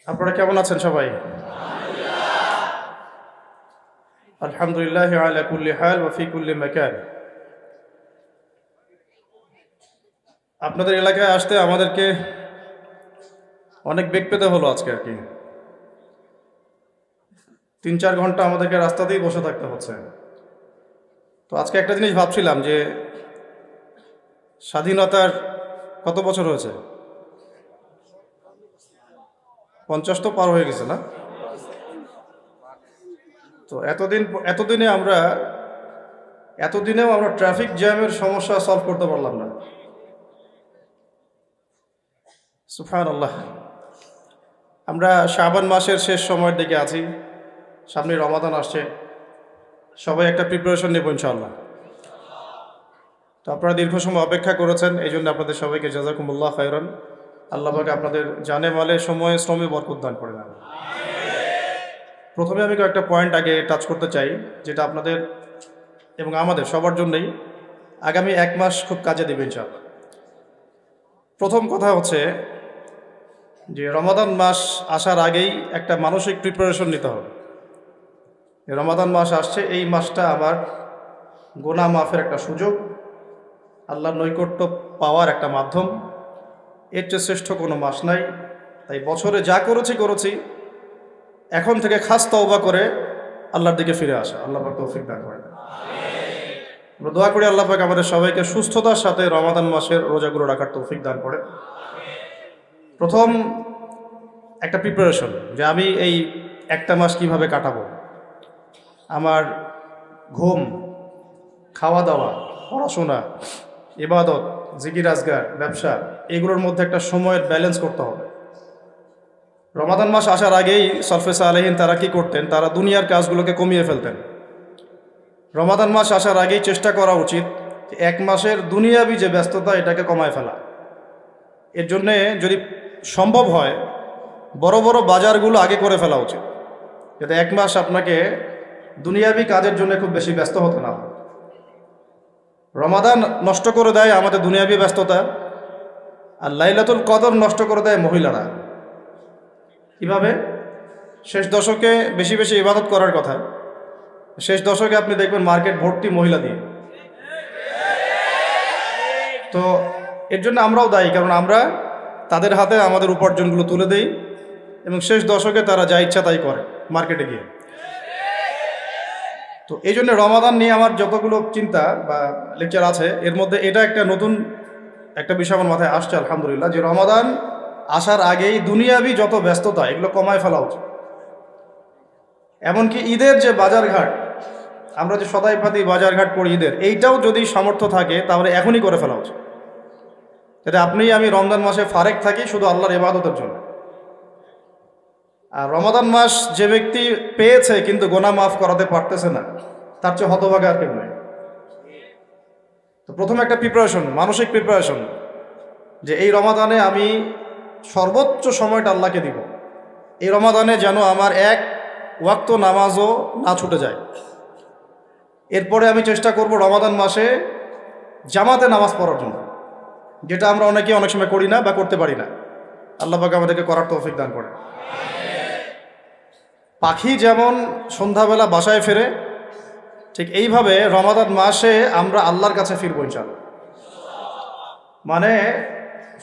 আপনারা কেমন আছেন সবাই? আলহামদুলিল্লাহ আলা কুল্লি হাল ওয়া ফি কুল্লি মাকান। আপনাদের এলাকায় আসতে আমাদেরকে অনেক বেগ পেতে হলো আজকে আর কি। 3-4 ঘন্টা আমাদেরকে রাস্তাতেই বসে থাকতে হচ্ছে। তো আজকে একটা জিনিস ভাবছিলাম যে স্বাধীনতার কত বছর হয়েছে? 50 তো পার হয়ে গেছে না? তো এতদিনেও আমরা ট্রাফিক জ্যামের সমস্যা সলভ করতে পারলাম না। সুবহানাল্লাহ। আমরা শাবান মাসের শেষ সময়ের দিকে আছি, সামনে রমাদান আসছে, সবাই একটা প্রিপারেশন নেব ইনশাআল্লাহ। তো আপনারা দীর্ঘ সময় অপেক্ষা করেছেন, এই জন্য আপনাদের সবাইকে জাযাকুমুল্লাহ খায়রান। আল্লাহ পাক আপনাদের জানে মালে সময়ে শ্রমে বরকত দান করে দেন। প্রথমে আমি কয়েকটা পয়েন্ট আগে টাচ করতে চাই, যেটা আপনাদের এবং আমাদের সবার জন্যই আগামী 1 মাস খুব কাজে দেবে ইনশাআল্লাহ। প্রথম কথা হচ্ছে যে রমাদান মাস আসার আগেই একটা মানসিক প্রিপারেশন নিতে হবে। রমাদান মাস আসছে, এই মাসটা আমার গুনাহ মাফের একটা সুযোগ, আল্লাহর নৈকট্য পাওয়ার একটা মাধ্যম। এর চেয়ে শ্রেষ্ঠ কোনো মাস নাই। তাই বছরে যা করেছি এখন থেকে খাস তওবা করে আল্লাহর দিকে ফিরে আসা। আল্লাহ পাক তৌফিক দান করেন। আমরা দোয়া করি আল্লাহ পাক আমাদের সবাইকে সুস্থতার সাথে রমাদান মাসের রোজাগুলো রাখার তৌফিক দান করেন। প্রথম একটা প্রিপারেশন যে আমি এই একটা মাস কিভাবে কাটাবো। আমার ঘুম, খাওয়া দাওয়া, পড়াশোনা, ইবাদত, জিকির আজগার, ব্যবসা, এগুলোর মধ্যে একটা সময়ের ব্যালেন্স করতে হবে। রমাদান মাস আসার আগেই সলফে সালেহিন তারা কি করতেন? তারা দুনিয়ার কাজগুলোকে কমিয়ে ফেলতেন। রমাদান মাস আসার আগেই চেষ্টা করা উচিত 1 মাসের দুনিয়াবি যে ব্যস্ততা, এটাকে কমায় ফেলা। এর জন্যে যদি সম্ভব হয় বড় বড় বাজারগুলো আগে করে ফেলা উচিত, যাতে 1 মাস আপনাকে দুনিয়াবি কাজের জন্য খুব বেশি ব্যস্ত হতে না হয়। রমাদান নষ্ট করে দেয় আমাদের দুনিয়াবি ব্যস্ততা, আর লাইলাতুল কদর নষ্ট করে দেয় মহিলারা। কিভাবে? শেষ দশকে বেশি বেশি ইবাদত করার কথা, শেষ দশকে আপনি দেখবেন মার্কেট ভর্তি মহিলা দিয়ে। তো এর জন্য আমরাও দায়ী, কারণ আমরা তাদের হাতে আমাদের উপার্জনগুলো তুলে দেই এবং শেষ দশকে তারা যা ইচ্ছা তাই করে মার্কেটে গিয়ে। তো এই জন্য রমাদান নিয়ে আমার যতগুলো চিন্তা বা লেকচার আছে, এর মধ্যে এটা একটা নতুন একটা বিষয় আমার মাথায় আসছে আলহামদুলিল্লাহ, যে রমাদান আসার আগেই দুনিয়াবি যত ব্যস্ততা এগুলো কমায় ফেলা উচিত। এমনকি ঈদের যে বাজারঘাট, আমরা যে সদাই পাতি বাজারঘাট করি ঈদের, এইটাও যদি সামর্থ্য থাকে তাহলে এখনই করে ফেলা উচিত, যাতে আমি রমজান মাসে ফারেক থাকি শুধু আল্লাহর ইবাদতের জন্য। আর রমাদান মাস যে ব্যক্তি পেয়েছে কিন্তু গোনা মাফ করাতে পারতেছে না, তার চেয়ে হতভাগা আর কেউ নয়। তো প্রথমে একটা প্রিপারেশন, মানসিক প্রিপারেশন, যে এই রমাদানে আমি সর্বোচ্চ সময়টা আল্লাহকে দিব। এই রমাদানে যেন আমার 1 ওয়াক্ত নামাজও না ছুটে যায়। এরপরে আমি চেষ্টা করব রমাদান মাসে জামাতে নামাজ পড়ার জন্য, যেটা আমরা অনেক সময় করি না বা করতে পারি না। আল্লাহ পাক আমাদেরকে করার তৌফিক দান করে। পাখি যেমন সন্ধ্যাবেলা বাসায় ফেরে, ঠিক এইভাবে রমাদান মাসে আমরা আল্লাহর কাছে ফিরবো ইনশাআল্লাহ। মানে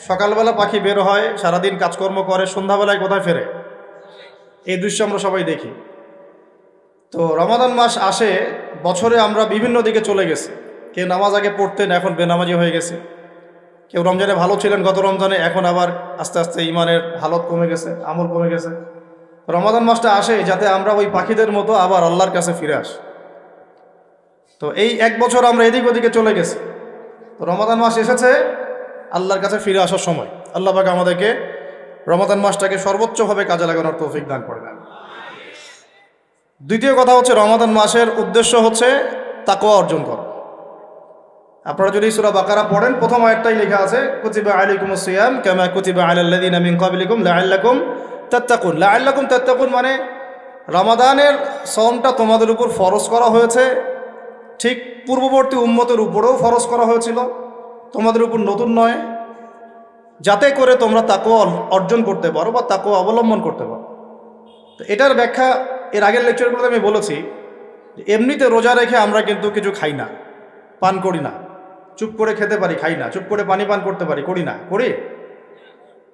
সকালবেলা পাখি বের হয়, সারাদিন কাজকর্ম করে, সন্ধ্যাবেলায় কোথায় ফেরে, এই দৃশ্য আমরা সবাই দেখি। তো রমাদান মাস আসে, বছরে আমরা বিভিন্ন দিকে চলে গেছি। কেউ নামাজ আগে পড়তেন, এখন বেনামাজি হয়ে গেছে। কেউ রমজানে ভালো ছিলেন গত রমজানে, এখন আবার আস্তে আস্তে ইমানের হালত কমে গেছে, আমল কমে গেছে। রমাদান মাসটা আসে যাতে আমরা ওই পাখিদের মতো আবার আল্লাহর কাছে ফিরে আসি। তো এই 1 বছর আমরা এদিক ওদিকে চলে গেছি, তো রমাদান মাস এসেছে আল্লাহর কাছে ফিরে আসার সময়। আল্লাহ পাক আমাদেরকে রমাদান মাসটাকে সর্বোচ্চভাবে কাজে লাগানোর তৌফিক দান করে দেন। দ্বিতীয় কথা হচ্ছে, রমাদান মাসের উদ্দেশ্য হচ্ছে তাকওয়া অর্জন করা। আপনারা যদি সূরা বাকারা পড়েন, প্রথম আয়াতটাই লেখা আছে কুতিবা আলাইকুমুস সিয়াম কামা কুতিবা আলাল লাযিনা মিন ক্বাবলিকুম লাআল্লাকুম তাত্তাকুন। লাআল্লাকুম তাত্তাকুন মানে রমাদানের সওমটা তোমাদের উপর ফরজ করা হয়েছে, ঠিক পূর্ববর্তী উম্মতের উপরেও ফরজ করা হয়েছিল, তোমাদের উপর নতুন নয়। যাতে করে তোমরা তাকওয়া অর্জন করতে পারো বা তাকওয়া অবলম্বন করতে পারো। তো এটার ব্যাখ্যা এর আগের লেকচারগুলোতে আমি বলেছি, এমনিতে রোজা রেখে আমরা কিন্তু কিছু খাই না, পান করি না। চুপ করে খেতে পারি, খাই না। চুপ করে পানি পান করতে পারি, করি না।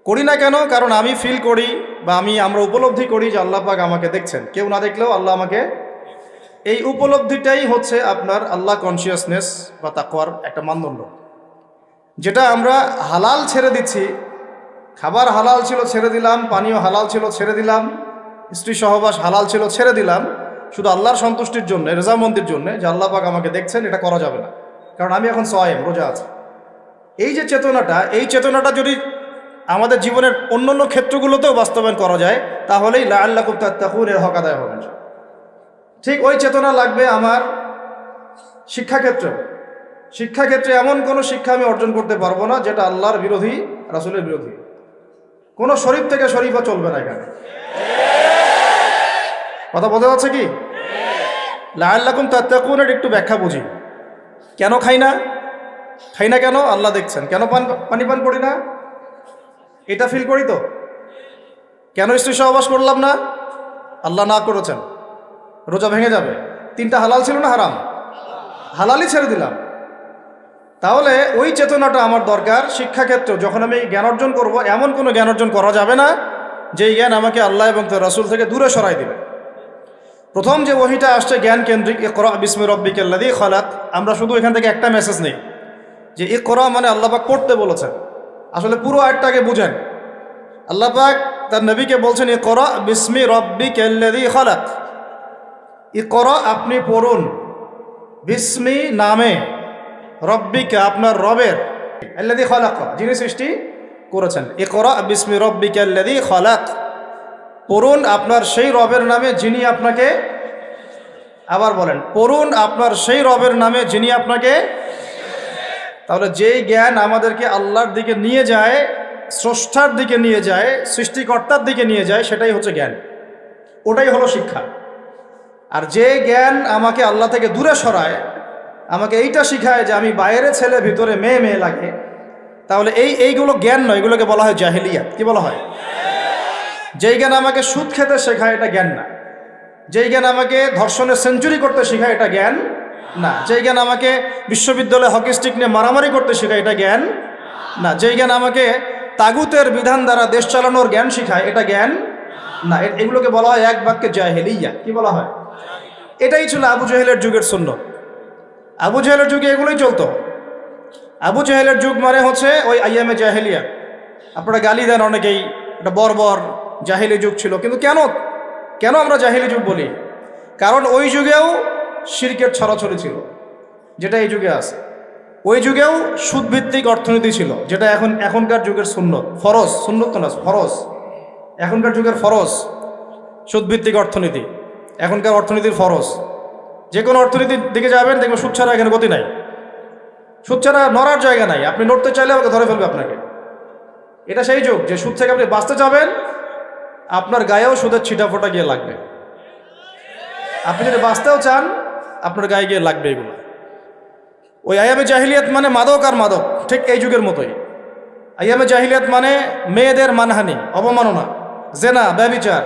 করি না কেন? কারণ আমি ফিল করি বা আমরা উপলব্ধি করি যে আল্লাহ পাক আমাকে দেখছেন। কেউ না দেখলেও আল্লাহ আমাকে, এই উপলব্ধিটাই হচ্ছে আপনার আল্লাহ কনসিয়াসনেস বা তাকওয়ার একটা মানদণ্ড। যেটা আমরা হালাল ছেড়ে দিচ্ছি, খাবার হালাল ছিল ছেড়ে দিলাম, পানীয় হালাল ছিল ছেড়ে দিলাম, স্ত্রী সহবাস হালাল ছিল ছেড়ে দিলাম, শুধু আল্লাহর সন্তুষ্টির জন্য, রেজামন্দির জন্য যে আল্লাহ পাক আমাকে দেখছেন, এটা করা যাবে না। কারণ আমি এখন সায়েম, রোজা আছে। এই যে চেতনাটা যদি আমাদের জীবনের অন্যান্য ক্ষেত্রগুলোতেও বাস্তবায়ন করা যায়, তাহলেই লাআল্লাকুম তাত্তাকুন এর হক আদায় হবে। ঠিক ওই চেতনা লাগবে আমার শিক্ষাক্ষেত্রে। এমন কোনো শিক্ষা আমি অর্জন করতে পারবো না যেটা আল্লাহর বিরোধী, রাসূলের বিরোধী। কোনো শরীফ থেকে শরীফা চলবে না এখানে। কথা বোঝা যাচ্ছে কি? লাআল্লাকুম তাত্তাকুনের একটু ব্যাখ্যা বুঝি। কেন খাই না কেন? আল্লাহ দেখছেন। কেন পানি পান করি না? এটা ফিল করি তো। কেন স্ত্রী সহবাস করলাম না? আল্লাহ না করেছেন, রোজা ভেঙে যাবে। 3টা হালাল ছিল না হারাম? হালালই ছেড়ে দিলাম। তাহলে ওই চেতনাটা আমার দরকার শিক্ষাক্ষেত্রে। যখন আমি জ্ঞান অর্জন করব, এমন কোনো জ্ঞান অর্জন করা যাবে না যেই জ্ঞান আমাকে আল্লাহ এবং তার রাসূল থেকে দূরে সরাই দিবে। প্রথম যে ওহীটা আসছে জ্ঞান কেন্দ্রিক, ইকরা বিসমি রাব্বিকাল্লাযী খালাক, আমরা শুধু এখান থেকে একটা মেসেজ নেই যে ইকরা মানে আল্লাহ পাক পড়তে বলেছেন। আসলে পুরো আয়াতটাকে বুঝেন। আল্লাহ পাক তার নবীকে বলছেন ইকরা বিসমি রাব্বিকাল্লাযী খালাক। ইকরা আপনি পড়ুন, বিসমি নামে, রব্বিকা আপনার রবের, আল্লাযী খালাক যিনি সৃষ্টি করেছেন। ইকরা বিসমি রাব্বিকাল্লাযী খালাক, পড়ুন আপনার সেই রবের নামে যিনি আপনাকে, আবার বলেন, পড়ুন আপনার সেই রবের নামে যিনি আপনাকে। তাহলে যেই জ্ঞান আমাদেরকে আল্লাহর দিকে নিয়ে যায়, স্রষ্টার দিকে নিয়ে যায়, সৃষ্টিকর্তার দিকে নিয়ে যায়, সেটাই হচ্ছে জ্ঞান। ওটাই হলো শিক্ষা। আর যে জ্ঞান আমাকে আল্লাহ থেকে দূরে সরায়, আমাকে এইটা শিখায় যে আমি বাইরে ছেলে ভিতরে মেয়ে লাগে, তাহলে এইগুলো জ্ঞান নয়, এগুলোকে বলা হয় জাহেলিয়াত। কি বলা হয়? যেই জ্ঞান আমাকে সুদ খেতে শেখায়, এটা জ্ঞান না। যেই জ্ঞান আমাকে ধর্ষণের সেঞ্চুরি করতে শেখায়, এটা জ্ঞান না। যেই জ্ঞান আমাকে বিশ্ববিদ্যালয়ে হকি স্টিক নিয়ে মারামারি করতে শেখায়, এটা জ্ঞান না। যেই জ্ঞান আমাকে তাগুতের বিধান দ্বারা দেশ চালানোর জ্ঞান শেখায়, এটা জ্ঞান না। এগুলোকে বলা হয় এক বাক্যে জাহেলিয়া। কি বলা হয়? এটাই ছিল আবু জেহেলের যুগের সুন্নত। আবু জেহেলের যুগে এগুলোই চলতো। আবু জেহেলের যুগ মানে হচ্ছে ওই আইয়ামে জাহেলিয়া। আপনারা গালি দেন অনেকেই, এটা বর্বর জাহেলি যুগ ছিল। কিন্তু কেন আমরা জাহেলি যুগ বলি? কারণ ওই যুগেও শিরকের ছড়াছড়ি ছিল, যেটা এই যুগে আছে। ওই যুগেও সুদভিত্তিক অর্থনীতি ছিল, যেটা এখনকার যুগের সুন্নত, ফরজ। সুন্নত তো না, ফরজ। এখনকার যুগের ফরজ সুদভিত্তিক অর্থনীতি, এখনকার অর্থনীতির ফরজ। যে কোনো অর্থনীতির দিকে যাবেন, দেখবেন সুদ ছাড়া এখানে গতি নাই। সুদ ছাড়া নড়ার জায়গা নাই। আপনি নড়তে চাইলে আমাকে ধরে ফেলবে আপনাকে। এটা সেই যুগ যে সুদ থেকে আপনি বাঁচতে যাবেন, আপনার গায়েও সুদের ছিটাফোটা গিয়ে লাগবে। আপনি যদি বাঁচতেও চান, আপনার গায়ে গিয়ে লাগবে এগুলো। ওই আইয়ামে জাহিলিয়াত মানে মাদক আর মাদক, ঠিক এই যুগের মতোই। আইয়ামে জাহিলিয়াত মানে মেয়েদের মানহানি, অবমাননা, জেনা, ব্যভিচার,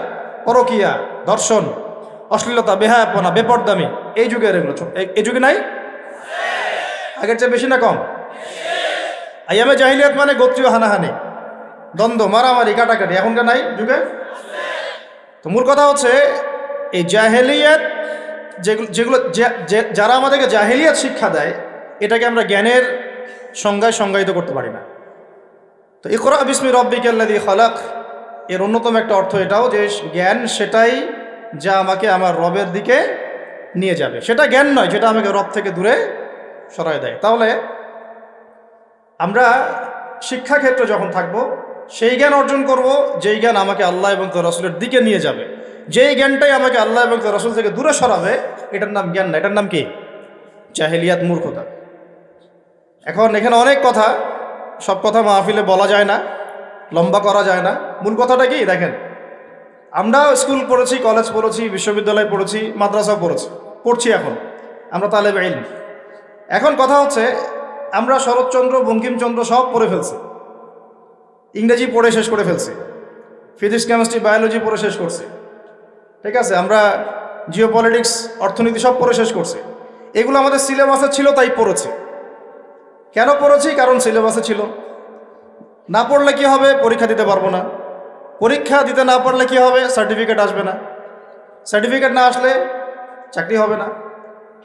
পরকিয়া, ধর্ষণ, অশ্লীলতা, বেহায়াপনা, বেপরদামি। এই যুগের এগুলো এই যুগে নাই? আগের চেয়ে বেশি না কম? আইয়ামে জাহিলিয়াত মানে গোত্রীয় হানাহানি, দ্বন্দ্ব, মারামারি, কাটাকাটি। এখনকার নাই যুগে? তো মূল কথা হচ্ছে এই জাহেলিয়াত, যেগুলো যারা আমাদেরকে জাহেলিয়াত শিক্ষা দেয়, এটাকে আমরা জ্ঞানের সংজ্ঞায় সংজ্ঞায়িত করতে পারি না। তো ইকরা বিসমি রাব্বিকাল্লাযী খালাক এর অন্যতম একটা অর্থ এটাও যে জ্ঞান সেটাই যা আমাকে আমার রবের দিকে নিয়ে যাবে। সেটা জ্ঞান নয় যেটা আমাকে রব থেকে দূরে সরায় দেয়। তাহলে আমরা শিক্ষাক্ষেত্রে যখন থাকব, সেই জ্ঞান অর্জন করব যেই জ্ঞান আমাকে আল্লাহ এবং তার রাসূলের দিকে নিয়ে যাবে। যেই জ্ঞানটাই আমাকে আল্লাহ এবং তার রাসূল থেকে দূরে সরাবে, এটার নাম জ্ঞান না, এটার নাম কি? জাহেলিয়াত, মূর্খতা। এখন এখানে অনেক কথা, সব কথা মাহফিলে বলা যায় না, লম্বা করা যায় না। মূল কথাটা কি দেখেন, আমরা স্কুল পড়েছি, কলেজ পড়েছি, বিশ্ববিদ্যালয় পড়েছি, মাদ্রাসা পড়ছি। এখন আমরা তালেবে ইলম। এখন কথা হচ্ছে আমরা শরৎচন্দ্র, বঙ্কিমচন্দ্র সব পড়ে ফেলছি। ইংরেজি পড়ে শেষ করে ফেলছি, ফিজিক্স কেমিস্ট্রি বায়োলজি পড়ে শেষ করছি, ঠিক আছে, আমরা জিওপলিটিক্স অর্থনীতি সব পড়ে শেষ করছি। এগুলো আমাদের সিলেবাসে ছিল তাই পড়েছি। কেন পড়েছি? কারণ সিলেবাসে ছিল। না পড়লে কি হবে? পরীক্ষা দিতে পারবো না। পরীক্ষা দিতে না পারলে কি হবে? সার্টিফিকেট আসবে না। সার্টিফিকেট না আসলে চাকরি হবে না।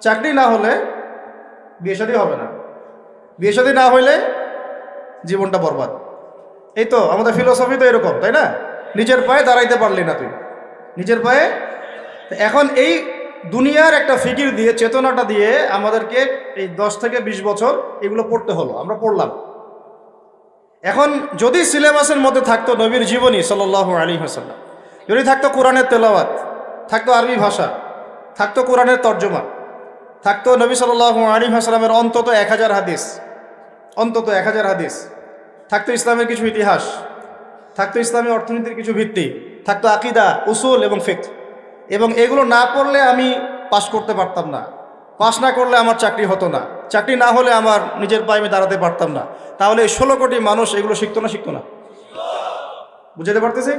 চাকরি না হলে বিয়ে শাদী হবে না। বিয়ে শাদী না হইলে জীবনটা বরবাদ। এই তো আমাদের ফিলোসফি তো এরকম, তাই না? নিজের পায়ে দাঁড়াইতে পারলি না তুই, নিজের পায়ে। এখন এই দুনিয়ার একটা ফিকির দিয়ে, চেতনাটা দিয়ে আমাদেরকে এই 10 থেকে 20 বছর এগুলো পড়তে হলো, আমরা পড়লাম। এখন যদি সিলেবাসের মধ্যে থাকতো নবীর জীবনী সাল্লাল্লাহু আলাইহি ওয়াসাল্লাম, যদি থাকতো কোরআনের তেলাওয়াত, থাকতো আরবি ভাষা, থাকতো কোরআনের তর্জমা, থাকতো নবী সাল্লাল্লাহু আলাইহি ওয়াসাল্লামের অন্তত 1000 হাদিস, অন্তত 1000 হাদিস, থাকতো ইসলামের কিছু ইতিহাস, থাকতো ইসলামী অর্থনীতির কিছু ভিত্তি, থাকতো আকিদা, উসুল এবং ফিকহ। এবং এগুলো না পড়লে আমি পাশ করতে পারতাম না, পাশ না করলে আমার চাকরি হতো না, চাকরি না হলে আমার নিজের পায়ে আমি দাঁড়াতে পারতাম না। তাহলে এই 16 কোটি মানুষ এগুলো শিখতো না? শিখতো না? বুঝাতে পারতেছি?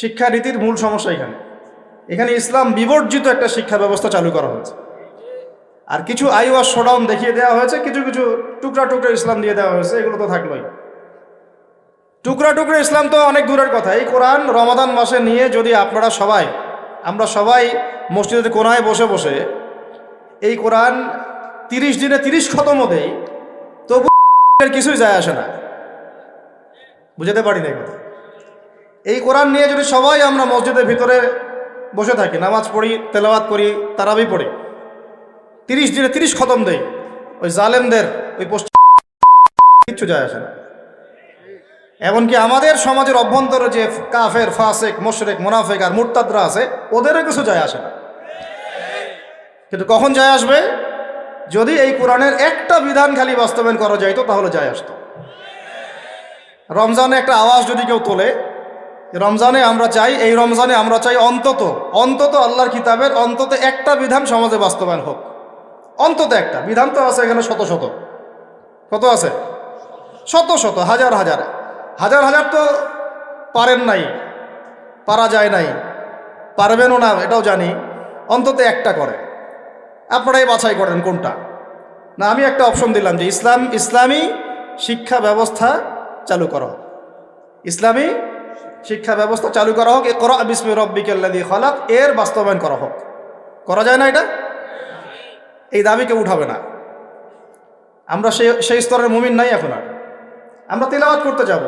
শিক্ষানীতির মূল সমস্যা এখানে। এখানে ইসলাম বিবর্জিত একটা শিক্ষা ব্যবস্থা চালু করা হয়েছে। আর কিছু আইওয়াশ শোডাউন দেখিয়ে দেওয়া হয়েছে, কিছু কিছু টুকরা টুকরা ইসলাম দিয়ে দেওয়া হয়েছে। এগুলো তো থাকলোই। টুকরা টুকরা ইসলাম তো অনেক দূরের কথা। এই কোরআন রমাদান মাসে নিয়ে যদি আপনারা সবাই, আমরা সবাই মসজিদের কোনায় বসে বসে এই কোরআন 30 দিনে 30 খতমও দেই, তবু কিছুই যায় আসে না। বুঝাতে পারি না এই কথা। এই কোরআন নিয়ে যদি সবাই আমরা মসজিদের ভিতরে বসে থাকি, নামাজ পড়ি, তেলাওয়াত করি, তারাবি পড়ি, 30 দিনে 30 খতম দেই, ওই জালেমদের ওই কিচ্ছু যায় আসে না। এমনকি আমাদের সমাজের অভ্যন্তরে যে কাফের, ফাসেক, মুশরিক, মুনাফিক আর মুরতাদরা আছে, ওদেরও কিছু যায় আসে না। কিন্তু কখন যায় আসবে? যদি এই কোরআনের একটা বিধান খালি বাস্তবায়ন করা যাইতো, তাহলে যায় আসতো। রমজানে একটা আওয়াজ যদি কেউ তোলে, রমজানে আমরা চাই, এই রমজানে আমরা চাই অন্তত অন্তত আল্লাহর কিতাবের অন্তত একটা বিধান সমাজে বাস্তবায়ন হোক। অন্তত একটা বিধান তো আছে এখানে শত শত। কত আছে? শত শত, হাজার হাজার, হাজার হাজার তো পারেন নাই, পারা যায় নাই, পারবেনও না, এটাও জানি। অন্তত একটা করে আপনারাই বাছাই করেন কোনটা। না, আমি একটা অপশন দিলাম যে ইসলামী শিক্ষা ব্যবস্থা চালু করা হোক, ইসলামী শিক্ষা ব্যবস্থা চালু করা হোক, ইকরা বিসমি রাব্বিকাল্লাযী খালাক, এর বাস্তবায়ন করা হোক। করা যায় না এটা? এই দাবি কেউ উঠাবে না। আমরা সেই স্তরের মুমিন নাই এখন আর। আমরা তিলাওয়াত করতে যাব,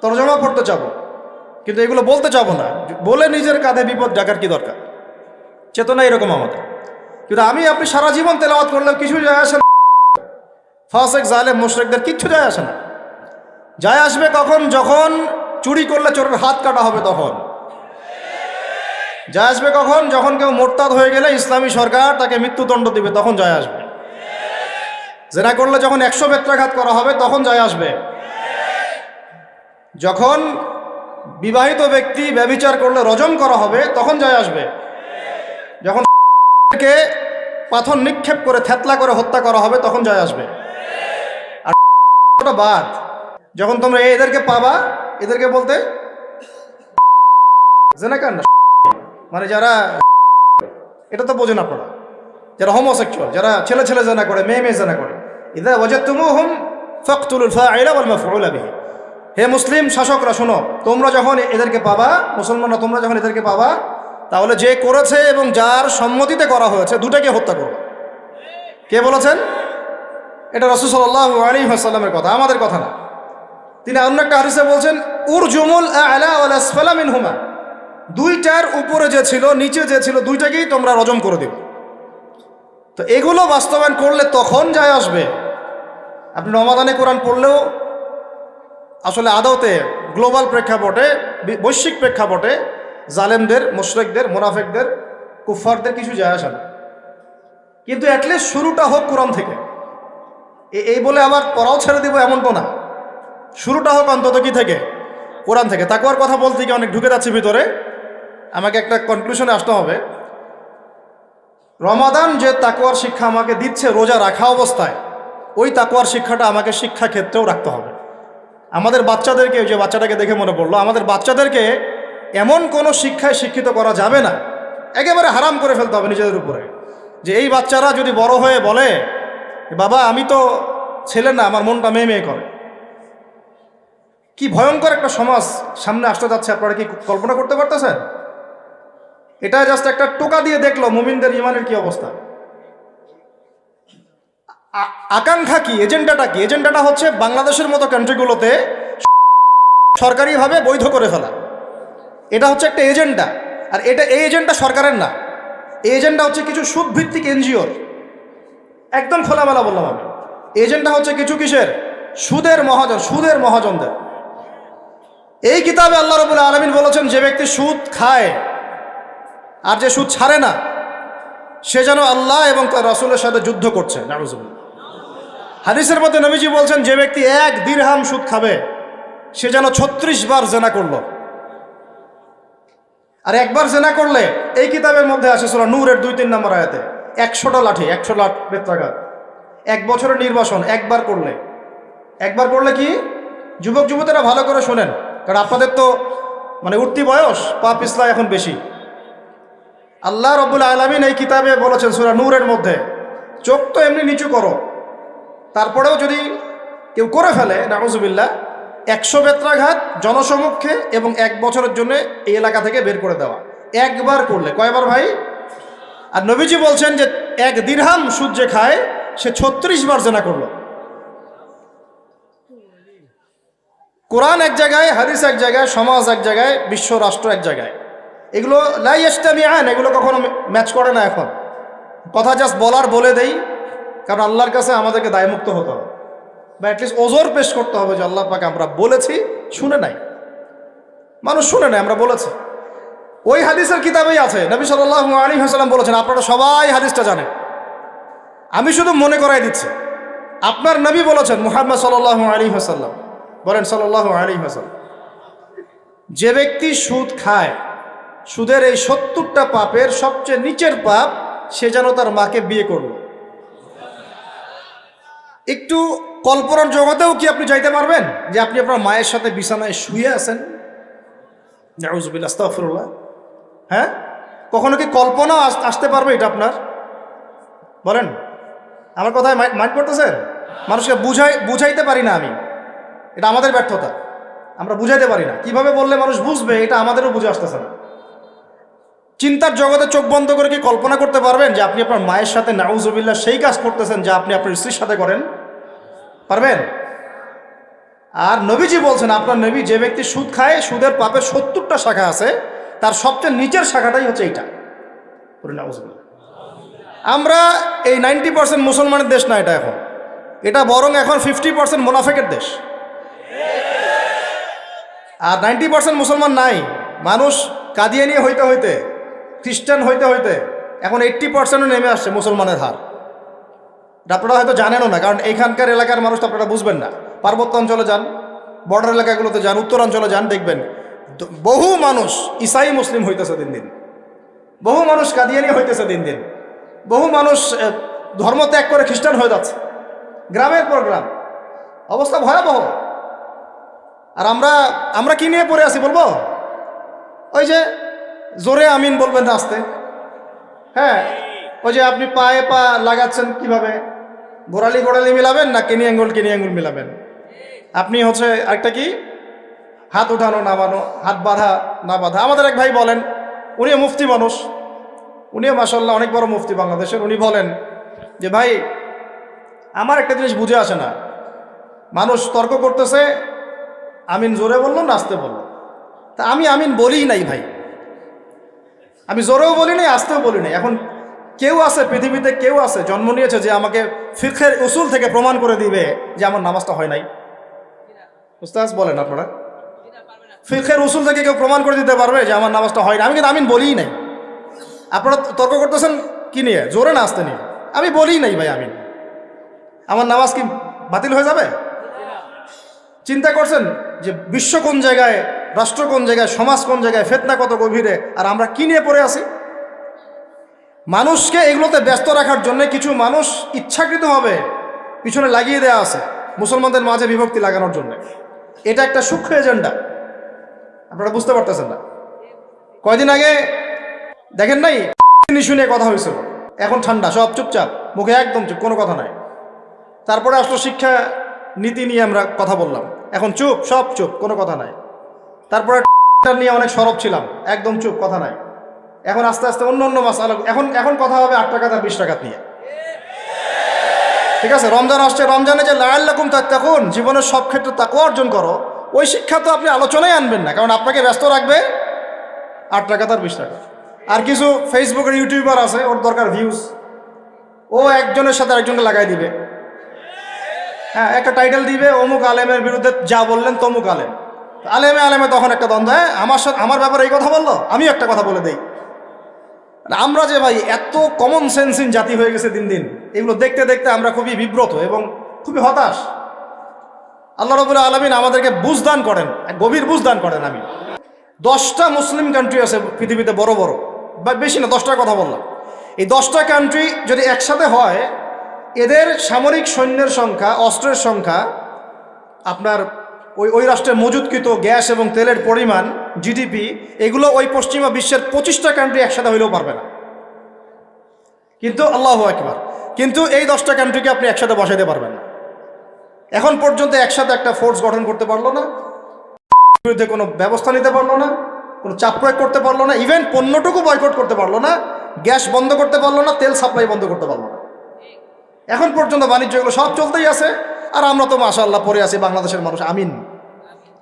তরজমা পড়তে যাব, কিন্তু এগুলো বলতে যাব না। বলে নিজের কাঁধে বিপদ ডাকার কি দরকার? চেতনা এরকম আমাদের। কিন্তু আপনি সারা জীবন তেলাওয়াত করলেও কিছু যায় আসে না। ফাসেক, জালেম, মুশরিকদের কিচ্ছু যায় আসে না। যায় আসবে কখন? যখন চুরি করলে চোরের হাত কাটা হবে তখন। যায় আসবে কখন? যখন কেউ মোরতাদ হয়ে গেলে ইসলামী সরকার তাকে মৃত্যুদণ্ড দিবে, তখন যায় আসবে। জেনা করলে যখন 100 বেত্রাঘাত করা হবে, তখন যায় আসবে। যখন বিবাহিত ব্যক্তি ব্যভিচার করলে রজম করা হবে, তখন যায় আসবে। যখন কে পাথর নিক্ষেপ করে থেতলা করে হত্যা করা হবে, তখন যায় আসবে। আর বাদ, যখন তোমরা এদেরকে পাবা, এদেরকে বলতে জেনাকার না, মানে যারা, এটা তো বোঝেন আপনারা, যারা হোমোসেক্সুয়াল, যারা ছেলে ছেলে জেনা করে, মেয়ে মেয়ে জেনা করে, ইযা ওয়াজাদতুমুহুম ফাকতুলুল ফাইলা ওয়াল মাফউলা বিহি। হে মুসলিম শাসকরা শোনো, তোমরা যখন এদেরকে পাবা, মুসলমানরা তোমরা যখন এদেরকে পাবা, তাহলে যে করেছে এবং যার সম্মতিতে করা হয়েছে দুটাকে হত্যা করবে। কে বলেছেন? এটা রাসূল সাল্লাল্লাহু আলাইহি ওয়াসাল্লামের কথা, আমাদের কথা না। তিনি অন্য একটা হাদিসে বলছেন, উরজুমুল আ'লা ওয়াল আসফালা মিনহুমা, দুইটার উপরে যে ছিল, নিচে যে ছিল, দুইটাকেই তোমরা রজম করে দিবে। তো এগুলো বাস্তবায়ন করলে তখন যায় আসবে। আপনি রমাদানে কোরআন পড়লেও আসলে আদতে গ্লোবাল প্রেক্ষাপটে, বৈশ্বিক প্রেক্ষাপটে জালেমদের, মুশরিকদের, মুনাফিকদের, কুফফারদের কিছু যায় আসে না। কিন্তু অ্যাটলিস্ট শুরুটা হোক কোরআন থেকে। এই বলে আবার পড়াও ছেড়ে দিব এমন তো না। শুরুটা হোক অন্তত কি থেকে? কোরআন থেকে। তাকওয়ার কথা বলতে গিয়ে অনেক ঢুকে যাচ্ছে ভিতরে, আমাকে একটা কনক্লুশনে আসতে হবে। রমাদান যে তাকওয়ার শিক্ষা আমাকে দিচ্ছে রোজা রাখা অবস্থায়, ওই তাকওয়ার শিক্ষাটা আমাকে শিক্ষা ক্ষেত্রেও রাখতে হবে। আমাদের বাচ্চাদেরকে, যে বাচ্চাটাকে দেখে মনে পড়লো, আমাদের বাচ্চাদেরকে এমন কোনো শিক্ষায় শিক্ষিত করা যাবে না, একেবারে হারাম করে ফেলতে হবে নিজেদের উপরে, যে এই বাচ্চারা যদি বড় হয়ে বলে বাবা আমি তো ছেলে না, আমার মনটা মেয়ে মেয়ে করে। কি ভয়ঙ্কর একটা সমাজ সামনে আসতে যাচ্ছে, আপনারা কি কল্পনা করতে পারতেছেন? এটা জাস্ট একটা টোকা দিয়ে দেখলো মুমিনদের ইমানের কি অবস্থা। আকাঙ্ক্ষা কি, এজেন্ডাটা কি? এজেন্ডাটা হচ্ছে বাংলাদেশের মতো কান্ট্রিগুলোতে সরকারিভাবে বৈধ করে ফেলা। এটা হচ্ছে একটা এজেন্ডা। আর এটা, এই এজেন্ডা সরকারের না, এই এজেন্ডা হচ্ছে কিছু সুদভিত্তিক এনজিওর। একদম খোলামেলা বললাম আমি, এজেন্ডা হচ্ছে কিছু কিসের? সুদের মহাজনদের। এই কিতাবে আল্লাহ রাব্বুল আলামিন বলেছেন, যে ব্যক্তি সুদ খায় আর যে সুদ ছাড়ে না, সে যেন আল্লাহ এবং তার রাসূলের সাথে যুদ্ধ করছে। নাউযুবিল্লাহ। হাদিসের মধ্যে নবীজি বলছেন, যে ব্যক্তি 1 দিরহাম সুদ খাবে সে যেন 36 বার জেনা করলো। আর একবার জেনা করলে, এই কিতাবের মধ্যে আছে সূরা নূরের 2-3 নম্বর আয়াতে, 100টা লাঠি, 100 লাখ বেত্রাঘাত। 1 বছরের নির্বাসন একবার করলে কি? যুবক যুবতীরা ভালো করে শোনেন, কারণ আপনাদের তো মানে উঠতি বয়স, পা পিছলা এখন বেশি। আল্লাহ রাব্বুল আলামিন এই কিতাবে বলেছেন সূরা নূরের মধ্যে, চোখ তো এমনি নিচু করো, তারপরেও যদি কেউ করে ফেলে নাউযুবিল্লাহ, 100 বেত্রাঘাত জনসমক্ষে এবং 1 বছরের জন্য এই এলাকা থেকে বের করে দেওয়া। একবার করলে, কয়বার ভাই? আর নবীজি বলছেন যে 1 দিরহাম সুদ যে খায় সে 36 বার জেনা করলো। কোরআন এক জায়গায়, হাদিস এক জায়গায়, সমাজ এক জায়গায়, বিশ্ব রাষ্ট্র এক জায়গায়। এগুলো লা ইয়াজতামিআন, এগুলো কখনো ম্যাচ করে না। এখন কথা জাস্ট বলে দেই, কারণ আল্লাহর কাছে আমাদেরকে দায়মুক্ত হতে হবে, বা অ্যাটলিস্ট ওজোর পেশ করতে হবে যে আল্লাহ পাক আমরা বলেছি, শুনে নাই, মানুষ শুনে নাই, আমরা বলেছি। ওই হাদিসের কিতাবেই আছে, নবী সাল্লাল্লাহু আলাইহি ওয়াসাল্লাম বলেছেন, আপনারা সবাই হাদিসটা জানেন, আমি শুধু মনে করাই দিচ্ছি। আপনার নবী বলেছেন, মুহাম্মদ সাল্লাল্লাহু আলাইহি ওয়াসাল্লাম বলেন, সাল্লাল্লাহু আলাইহি ওয়াসাল্লাম, যে ব্যক্তি সুদ খায়, সুদের এই 70টা পাপের সবচেয়ে নিচের পাপ, সে যেন তার মাকে বিয়ে করলো। একটু কল্পনার জগতেও কি আপনি যাইতে পারবেন যে আপনি আপনার মায়ের সাথে বিছানায় শুয়ে আছেন? নাউযুবিল্লাহ, আস্তাগফিরুল্লাহ। হ্যাঁ, কখনো কি কল্পনা আসতে পারবে এটা আপনার? বলেন, আমার কথায় মাইন্ড করতেছেন? মানুষকে বুঝাইতে পারি না আমি, এটা আমাদের ব্যর্থতা, আমরা বুঝাইতে পারি না। কিভাবে বললে মানুষ বুঝবে, এটা আমাদেরও বুঝে আসতেছে না। চিন্তার জগতে চোখ বন্ধ করে কি কল্পনা করতে পারবেন যে আপনি আপনার মায়ের সাথে নাউযুবিল্লাহ সেই কাজ করতেছেন যা আপনি আপনার স্ত্রীর সাথে করেন? পারবেন? আর নবীজি বলছেন, আপনার নবী, যে ব্যক্তি সুদ খায়, সুদের পাপের 70টা শাখা আছে, তার সবচেয়ে নিচের শাখাটাই হচ্ছে এইটা। নাউযুবিল্লাহ। আমরা এই 90% মুসলমানের দেশ না এটা এখন, এটা বরং এখন 50% মুনাফিকের দেশ। আর 90% মুসলমান নাই। মানুষ কাদিয়ানি হইতে খ্রিস্টান হইতে এখন 80%ও নেমে আসছে মুসলমানের হার। আপনারা হয়তো জানেনও না, কারণ এইখানকার এলাকার মানুষ তো আপনারা বুঝবেন না। পার্বত্য অঞ্চলে যান, বর্ডার এলাকাগুলোতে যান, উত্তরাঞ্চলে যান, দেখবেন বহু মানুষ ইসাই মুসলিম হইতেছে দিন দিন, বহু মানুষ কাদিয়ানি হইতেছে দিন দিন, বহু মানুষ ধর্ম ত্যাগ করে খ্রিস্টান হয়ে যাচ্ছে, গ্রামের পর গ্রাম। অবস্থা ভয়াবহ। আর আমরা কি নিয়ে পড়ে আছি বলবো? ওই যে জোরে আমিন বলবেন না আস্তে? হ্যাঁ, ওই যে আপনি পায়ে পা লাগাচ্ছেন কিভাবে? গোড়ালি মিলাবেন না কেনি আঙ্গুল মিলাবেন? আপনি হচ্ছে একটা কি, হাত উঠানো নামানো, হাত বাঁধা না বাঁধা। আমাদের এক ভাই বলেন, উনিও মুফতি মানুষ, উনিও মাশাআল্লাহ অনেক বড় মুফতি বাংলাদেশের। উনি বলেন যে ভাই, আমার একটা জিনিস বুঝে আসে না, মানুষ তর্ক করতেছে, আমিন জোরে বললো না আস্তে বললো, তা আমি আমিন বলিই নাই ভাই, আমি জোরেও বলি নাই আস্তেও বলি নাই। এখন কেউ আছে পৃথিবীতে, কেউ আছে জন্ম নিয়েছে যে আমাকে ফিকহের উসুল থেকে প্রমাণ করে দিবে যে আমার নামাজটা হয় নাই? উস্তাদ বলেন আপনারা, ফিকহের উসুল থেকে কেউ প্রমাণ করে দিতে পারবে যে আমার নামাজটা হয় না? আমি কিন্তু আমিন বলিই নাই। আপনারা তর্ক করতেছেন কি নিয়ে? জোরে না আস্তে নিয়ে? আমি বলিই নাই ভাই আমিন। আমার নামাজ কি বাতিল হয়ে যাবে? চিন্তা করছেন যে বিশ্ব কোন জায়গায়, রাষ্ট্র কোন জায়গায়, সমাজ কোন জায়গায়, ফিতনা কত গভীরে, আর আমরা কি নিয়ে পড়ে আছি? মানুষকে এগুলোতে ব্যস্ত রাখার জন্য কিছু মানুষ ইচ্ছাকৃতভাবে পিছনে লাগিয়ে দেওয়া আছে, মুসলমানদের মাঝে বিভক্তি লাগানোর জন্য। এটা একটা সূক্ষ্ম এজেন্ডা, আপনারা বুঝতে পারতেছেন না। কয়দিন আগে দেখেন নাই শুনে কথা হয়েছিল, এখন ঠান্ডা, সব চুপচাপ, মুখে একদম চুপ, কোনো কথা নাই। তারপরে আসলো শিক্ষা নীতি নিয়ে আমরা কথা বললাম, এখন চুপ, সব চুপ, কোনো কথা নাই। তারপরে নিয়ে অনেক সরব ছিলাম, একদম চুপ, কথা নাই। এখন আস্তে আস্তে অন্য অন্য মাসালা, এখন কথা হবে 8 টাকা আর 20 টাকা নিয়ে। ঠিক আছে, রমজান আসছে, রমজানে যে লাআল্লাকুম তাত্তাকুন, জীবনের সব ক্ষেত্রে তাকওয়া অর্জন করো, ওই শিক্ষা তো আপনি আলোচনায় আনবেন না, কারণ আপনাকে ব্যস্ত রাখবে 8 টাকা আর 20 টাকা। আর কিছু ফেসবুকের ইউটিউবার আছে, ওর দরকার ভিউজ, ও একজনের সাথে আরেকজনকে লাগাই দিবে। হ্যাঁ, একটা টাইটেল দিবে, অমুক আলেমের বিরুদ্ধে যা বললেন তমুক আলেম, আলেমে তখন একটা দ্বন্দ্ব, আমার সাথে, আমার ব্যাপারে এই কথা বললো, আমি একটা কথা বলে দেই। আমরা যে ভাই এত কমন সেন্সিন জাতি হয়ে গেছে দিন দিন, এগুলো দেখতে দেখতে আমরা খুবই বিব্রত এবং খুবই হতাশ। আল্লাহ রাব্বুল আলামিন আমাদেরকে বুঝদান করেন, গভীর বুঝদান করেন। আমি 10টা মুসলিম কান্ট্রি আছে পৃথিবীতে, বড় বড়, বা বেশি না, 10টার কথা বললাম। এই 10টা কান্ট্রি যদি একসাথে হয়, এদের সামরিক সৈন্যের সংখ্যা, অস্ত্রের সংখ্যা, আপনার ওই রাষ্ট্রের মজুদকৃত গ্যাস এবং তেলের পরিমাণ, জিডিপি, এগুলো ওই পশ্চিমা বিশ্বের 25টা কান্ট্রি একসাথে হইলেও পারবে না। কিন্তু আল্লাহু আকবার, কিন্তু এই 10টা কান্ট্রিকে আপনি একসাথে বসাইতে পারবেন না। এখন পর্যন্ত একসাথে একটা ফোর্স গঠন করতে পারলো না, বিরুদ্ধে কোনো ব্যবস্থা নিতে পারলো না, কোনো চাপ প্রয়োগ করতে পারলো না, ইভেন পণ্যটুকু বয়কট করতে পারলো না, গ্যাস বন্ধ করতে পারলো না, তেল সাপ্লাই বন্ধ করতে পারলো না। এখন পর্যন্ত বাণিজ্য এগুলো সব চলতেই আছে। আর আমরা তো মাশাআল্লাহ পড়ে আছি, বাংলাদেশের মানুষ আমিন,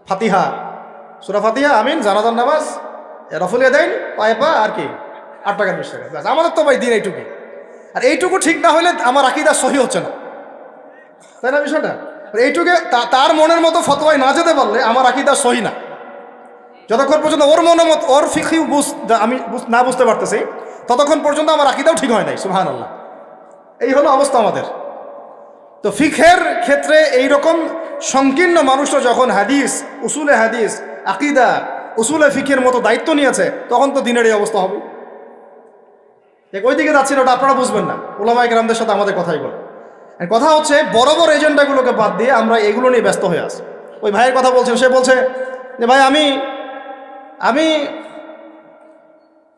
ফাতিহা, সূরা ফাতিহা, আমিন, জানাজার নামাজ, রফুলিয়া দেন, পায়েপা, আর কি 8 টাকা 20 টাকা, আমাদের তো ভাই দিন এইটুকু। আর এইটুকু ঠিক না হলে আমার আকীদা সহি হচ্ছে না, তাই না বিষয়টা? এইটুকু তার মনের মতো ফতোয়ায় না যেতে পারলে আমার আকীদা সহি না। যতক্ষণ পর্যন্ত ওর মনের মতো, ওর ফিকহি আমি না বুঝতে পারতেছি, ততক্ষণ পর্যন্ত আমার আকীদাও ঠিক হয় নাই। সুবহানাল্লাহ, এই হলো অবস্থা আমাদের। তো ফিকহের ক্ষেত্রে এইরকম সংকীর্ণ মানুষরা যখন হাদিস, উসুলে হাদিস, আকীদা, উসুলে ফিকহের মতো দায়িত্ব নিয়েছে, তখন তো দিনের এই অবস্থা হবে। ওই দিকে যাচ্ছি না, ওটা আপনারা বুঝবেন না, উলামায়ে কেরামদের সাথে আমাদের কথাই বলে। কথা হচ্ছে বড় বড় এজেন্ডাগুলোকে বাদ দিয়ে আমরা এগুলো নিয়ে ব্যস্ত হয়ে আছি। ওই ভাইয়ের কথা বলছেন, সে বলছে যে ভাই আমি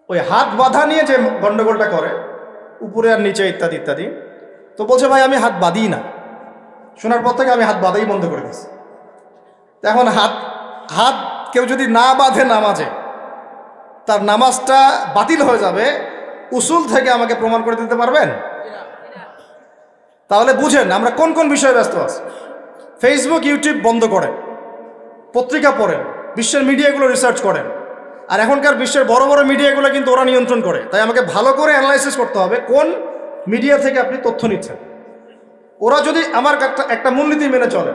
ওই হাত বাঁধা নিয়ে যে গন্ডগোলটা করে, উপরে আর নিচে ইত্যাদি ইত্যাদি, তো বলছে ভাই আমি হাত বাঁধি না। শোনার পর থেকে আমি হাত বাঁধাই বন্ধ করে দিয়েছি। এখন হাত কেউ যদি না বাঁধে নামাজে, তার নামাজটা বাতিল হয়ে যাবে, উসুল থেকে আমাকে প্রমাণ করে দিতে পারবেন? তাহলে বুঝেন আমরা কোন কোন বিষয়ে ব্যস্ত আছি। ফেসবুক, ইউটিউব বন্ধ করেন, পত্রিকা পড়েন, বিশ্বের মিডিয়াগুলো রিসার্চ করেন। আর এখনকার বিশ্বের বড় বড় মিডিয়াগুলো কিন্তু ওরা নিয়ন্ত্রণ করে, তাই আমাকে ভালো করে অ্যানালাইসিস করতে হবে কোন মিডিয়া থেকে আপনি তথ্য নিচ্ছেন। ওরা যদি আমার একটা মূলনীতি মেনে চলে,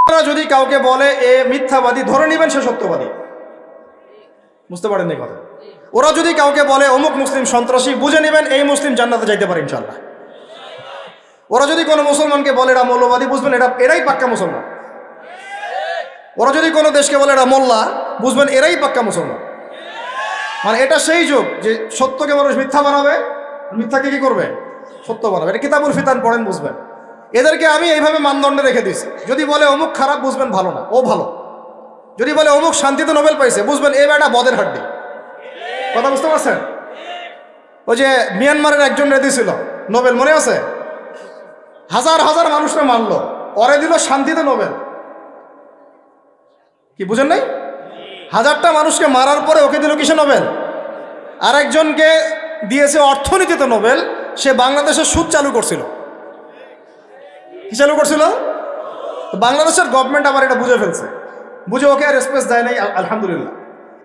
ওরা যদি কাউকে বলে এ মিথ্যাবাদী, ধরে নেবেন সে সত্যবাদী। বুঝতে পারেন এই কথা? ওরা যদি কাউকে বলে অমুক মুসলিম সন্ত্রাসী, বুঝে নেবেন এই মুসলিম জান্নাতে যাইতে পারে ইনশাল্লাহ। ওরা যদি কোনো মুসলমানকে বলে এরা মৌলবাদী, বুঝবেন এরাই পাক্কা মুসলমান। ওরা যদি কোনো দেশকে বলে এরা মোল্লা, বুঝবেন এরাই পাক্কা মুসলমান। মানে এটা সেই যুগ যে সত্যকে মানুষ মিথ্যা বানাবে, মিথ্যাকে কি করবে? সত্য বানাবে। এটা কিতাবুল ফিতান পড়েন, বুঝবেন। এদেরকে আমি এইভাবে মানদণ্ডে রেখে দিয়েছি। যদি বলে অমুক খারাপ, বুঝবেন ভালো না, ও ভালো। যদি বলে অমুক শান্তিতে নোবেল পাইছে, বুঝবেন এই বেটা বদের হাড্ডি। কথা বুঝতে পারছেন? ওই যে মিয়ানমারের একজন রেদি ছিল নোবেল, মনে আছে? হাজার হাজার মানুষরা মারলো, ওরে দিল শান্তিতে নোবেল। কি বুঝেন নাই? 1000টা মানুষকে মারার পরে ওকে দিল কিসে নোবেল? আরেকজনকে দিয়েছে অর্থনীতিতে নোবেল, সে বাংলাদেশের সুদ চালু করছিল। কি চালু করছিল? বাংলাদেশের গভর্নমেন্ট আবার এটা বুঝে ফেলছে, বুঝে ওকে আর স্পেস দেয় নাই, আলহামদুলিল্লাহ।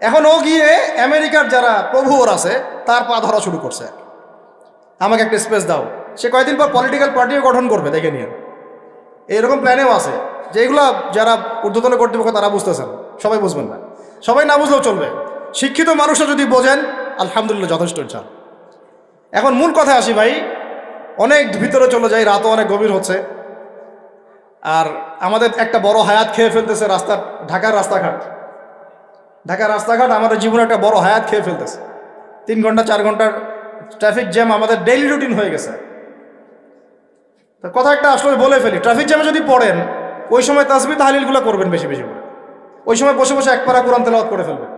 এখন ও গিয়ে আমেরিকার যারা প্রভু ওর আছে তার পা ধরা শুরু করছে, আমাকে একটা স্পেস দাও। সে কয়েকদিন পর পলিটিক্যাল পার্টিও গঠন করবে, দেখে নিয়ে। এইরকম প্ল্যানেও আছে, যে এগুলো যারা ঊর্ধ্বতন কর্তৃপক্ষ তারা বুঝতেছেন, সবাই বুঝবেন না, সবাই না বুঝলেও চলবে। শিক্ষিত মানুষও যদি বোঝেন আলহামদুলিল্লাহ, যথেষ্ট চান। এখন মূল কথা আসি ভাই, অনেক ভিতরে চলে যাই, রাতও অনেক গভীর হচ্ছে। আর আমাদের একটা বড় হায়াত খেয়ে ফেলতেছে ঢাকার রাস্তাঘাট আমাদের জীবনে একটা বড় হায়াত খেয়ে ফেলতেছে। 3 ঘন্টা 4 ঘন্টার ট্রাফিক জ্যাম আমাদের ডেইলি রুটিন হয়ে গেছে। কথা একটা আসলে বলে ফেলি, ট্রাফিক জ্যামে যদি পড়েন, ওই সময় তাসবিহ তাহলিলগুলো করবেন বেশি বেশি করে। ওই সময় বসে বসে এক পারা কোরআন তেলাওয়াত করে ফেলবেন,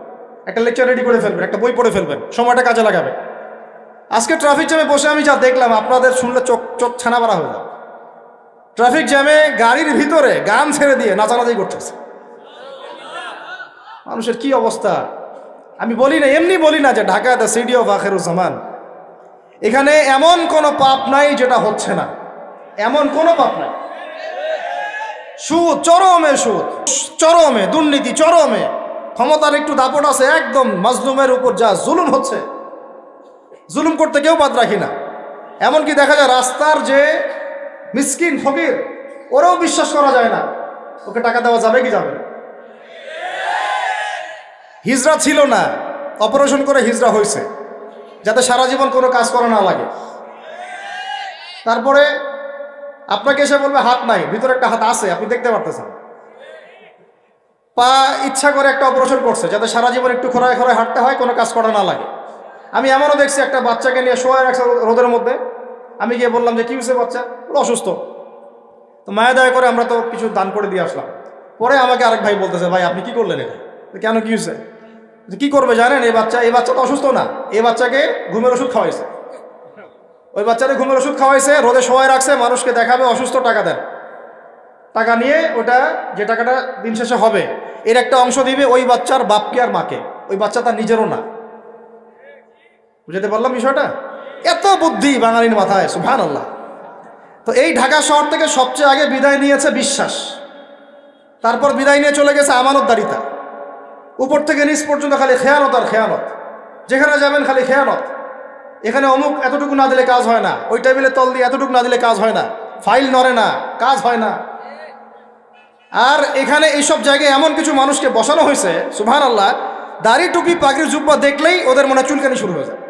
একটা লেকচার রেডি করে ফেলবেন, একটা বই পড়ে ফেলবেন, সময়টা কাজে লাগাবে। আজকে ট্রাফিক জ্যামে বসে আমি যা দেখলাম, আপনাদের শুনলে চোখ চোখ ছানা বাড়া হয়ে যাবে। ট্রাফিক জ্যামে গাড়ির ভিতরে গান ছেড়ে দিয়ে নাচানাচি করতেছে। মানুষের কি অবস্থা! আমি বলি না, এমনি বলি না যে Dhaka the city of Akhiruzzaman, এখানে এমন কোনো পাপ নাই যেটা হচ্ছে না, এমন কোনো পাপ নাই। সুদ, চরমে সুদ, চরমে দুর্নীতি, চরমে ক্ষমতার একটু দাপট আছে, একদম মাজলুমের উপর যা জুলুম হচ্ছে, জুলুম করতে কেউ বাদ রাখি না। এমনকি দেখা যায় রাস্তার যে মিসকিন ফকির, ওরাও বিশ্বাস করা যায় না ওকে টাকা দেওয়া যাবে কি যাবে না। হিজরা ছিল না, অপারেশন করে হিজরা হয়েছে, যাতে সারা জীবন কোনো কাজ করা না লাগে। তারপরে আপনাকে এসে বলবে হাত নাই, ভিতরে একটা হাত আছে, আপনি দেখতে পারতেছেন। পা ইচ্ছা করে একটা অপারেশন করছে, যাতে সারা জীবন একটু খোঁড়ায় খোঁড়ায় হাঁটতে হয়, কোনো কাজ করা না লাগে। আমি এমনও দেখছি একটা বাচ্চাকে নিয়ে শোয়া রাখছে রোদের মধ্যে। আমি গিয়ে বললাম যে কি হয়েছে বাচ্চা? অসুস্থ। তো মায়া দয়া করে আমরা তো কিছু দান করে দিয়ে আসলাম। পরে আমাকে আরেক ভাই বলতেছে, ভাই আপনি কি করলেন এটা? কেন, কি হয়েছে? কি করবে জানেন, এই বাচ্চা তো অসুস্থ না, এই বাচ্চাকে ঘুমের ওষুধ খাওয়াইছে। ওই বাচ্চাকে ঘুমের ওষুধ খাওয়াইছে, রোদে শোয়ায় রাখছে, মানুষকে দেখাবে অসুস্থ, টাকা দেন। টাকা নিয়ে ওটা যে টাকাটা দিন শেষে হবে এর একটা অংশ দিবে ওই বাচ্চার বাপকে আর মাকে। ওই বাচ্চা তার নিজেরও না। বুঝতে পারলাম বিষয়টা? এত বুদ্ধি বাঙালির মাথায়, সুবহানাল্লাহ। তো এই ঢাকা শহর থেকে সবচেয়ে আগে বিদায় নিয়েছে বিশ্বাস, তারপর বিদায় নিয়ে চলে গেছে আমানতদারিতা। উপর থেকে নিচ পর্যন্ত খালি খেয়ানত আর খেয়ানত, যেখানে যাবেন খালি খেয়ানত। এখানে অমুক এতটুকু না দিলে কাজ হয় না, ওই টেবিলে তল দিয়ে এতটুকু না দিলে কাজ হয় না, ফাইল নড়ে না, কাজ হয় না। আর এখানে এইসব জায়গায় এমন কিছু মানুষকে বসানো হয়েছে, সুবহানাল্লাহ, দাড়ি টুপি পাগড়ি জুব্বা দেখলেই ওদের মনে চুলকানি শুরু হয়ে যায়,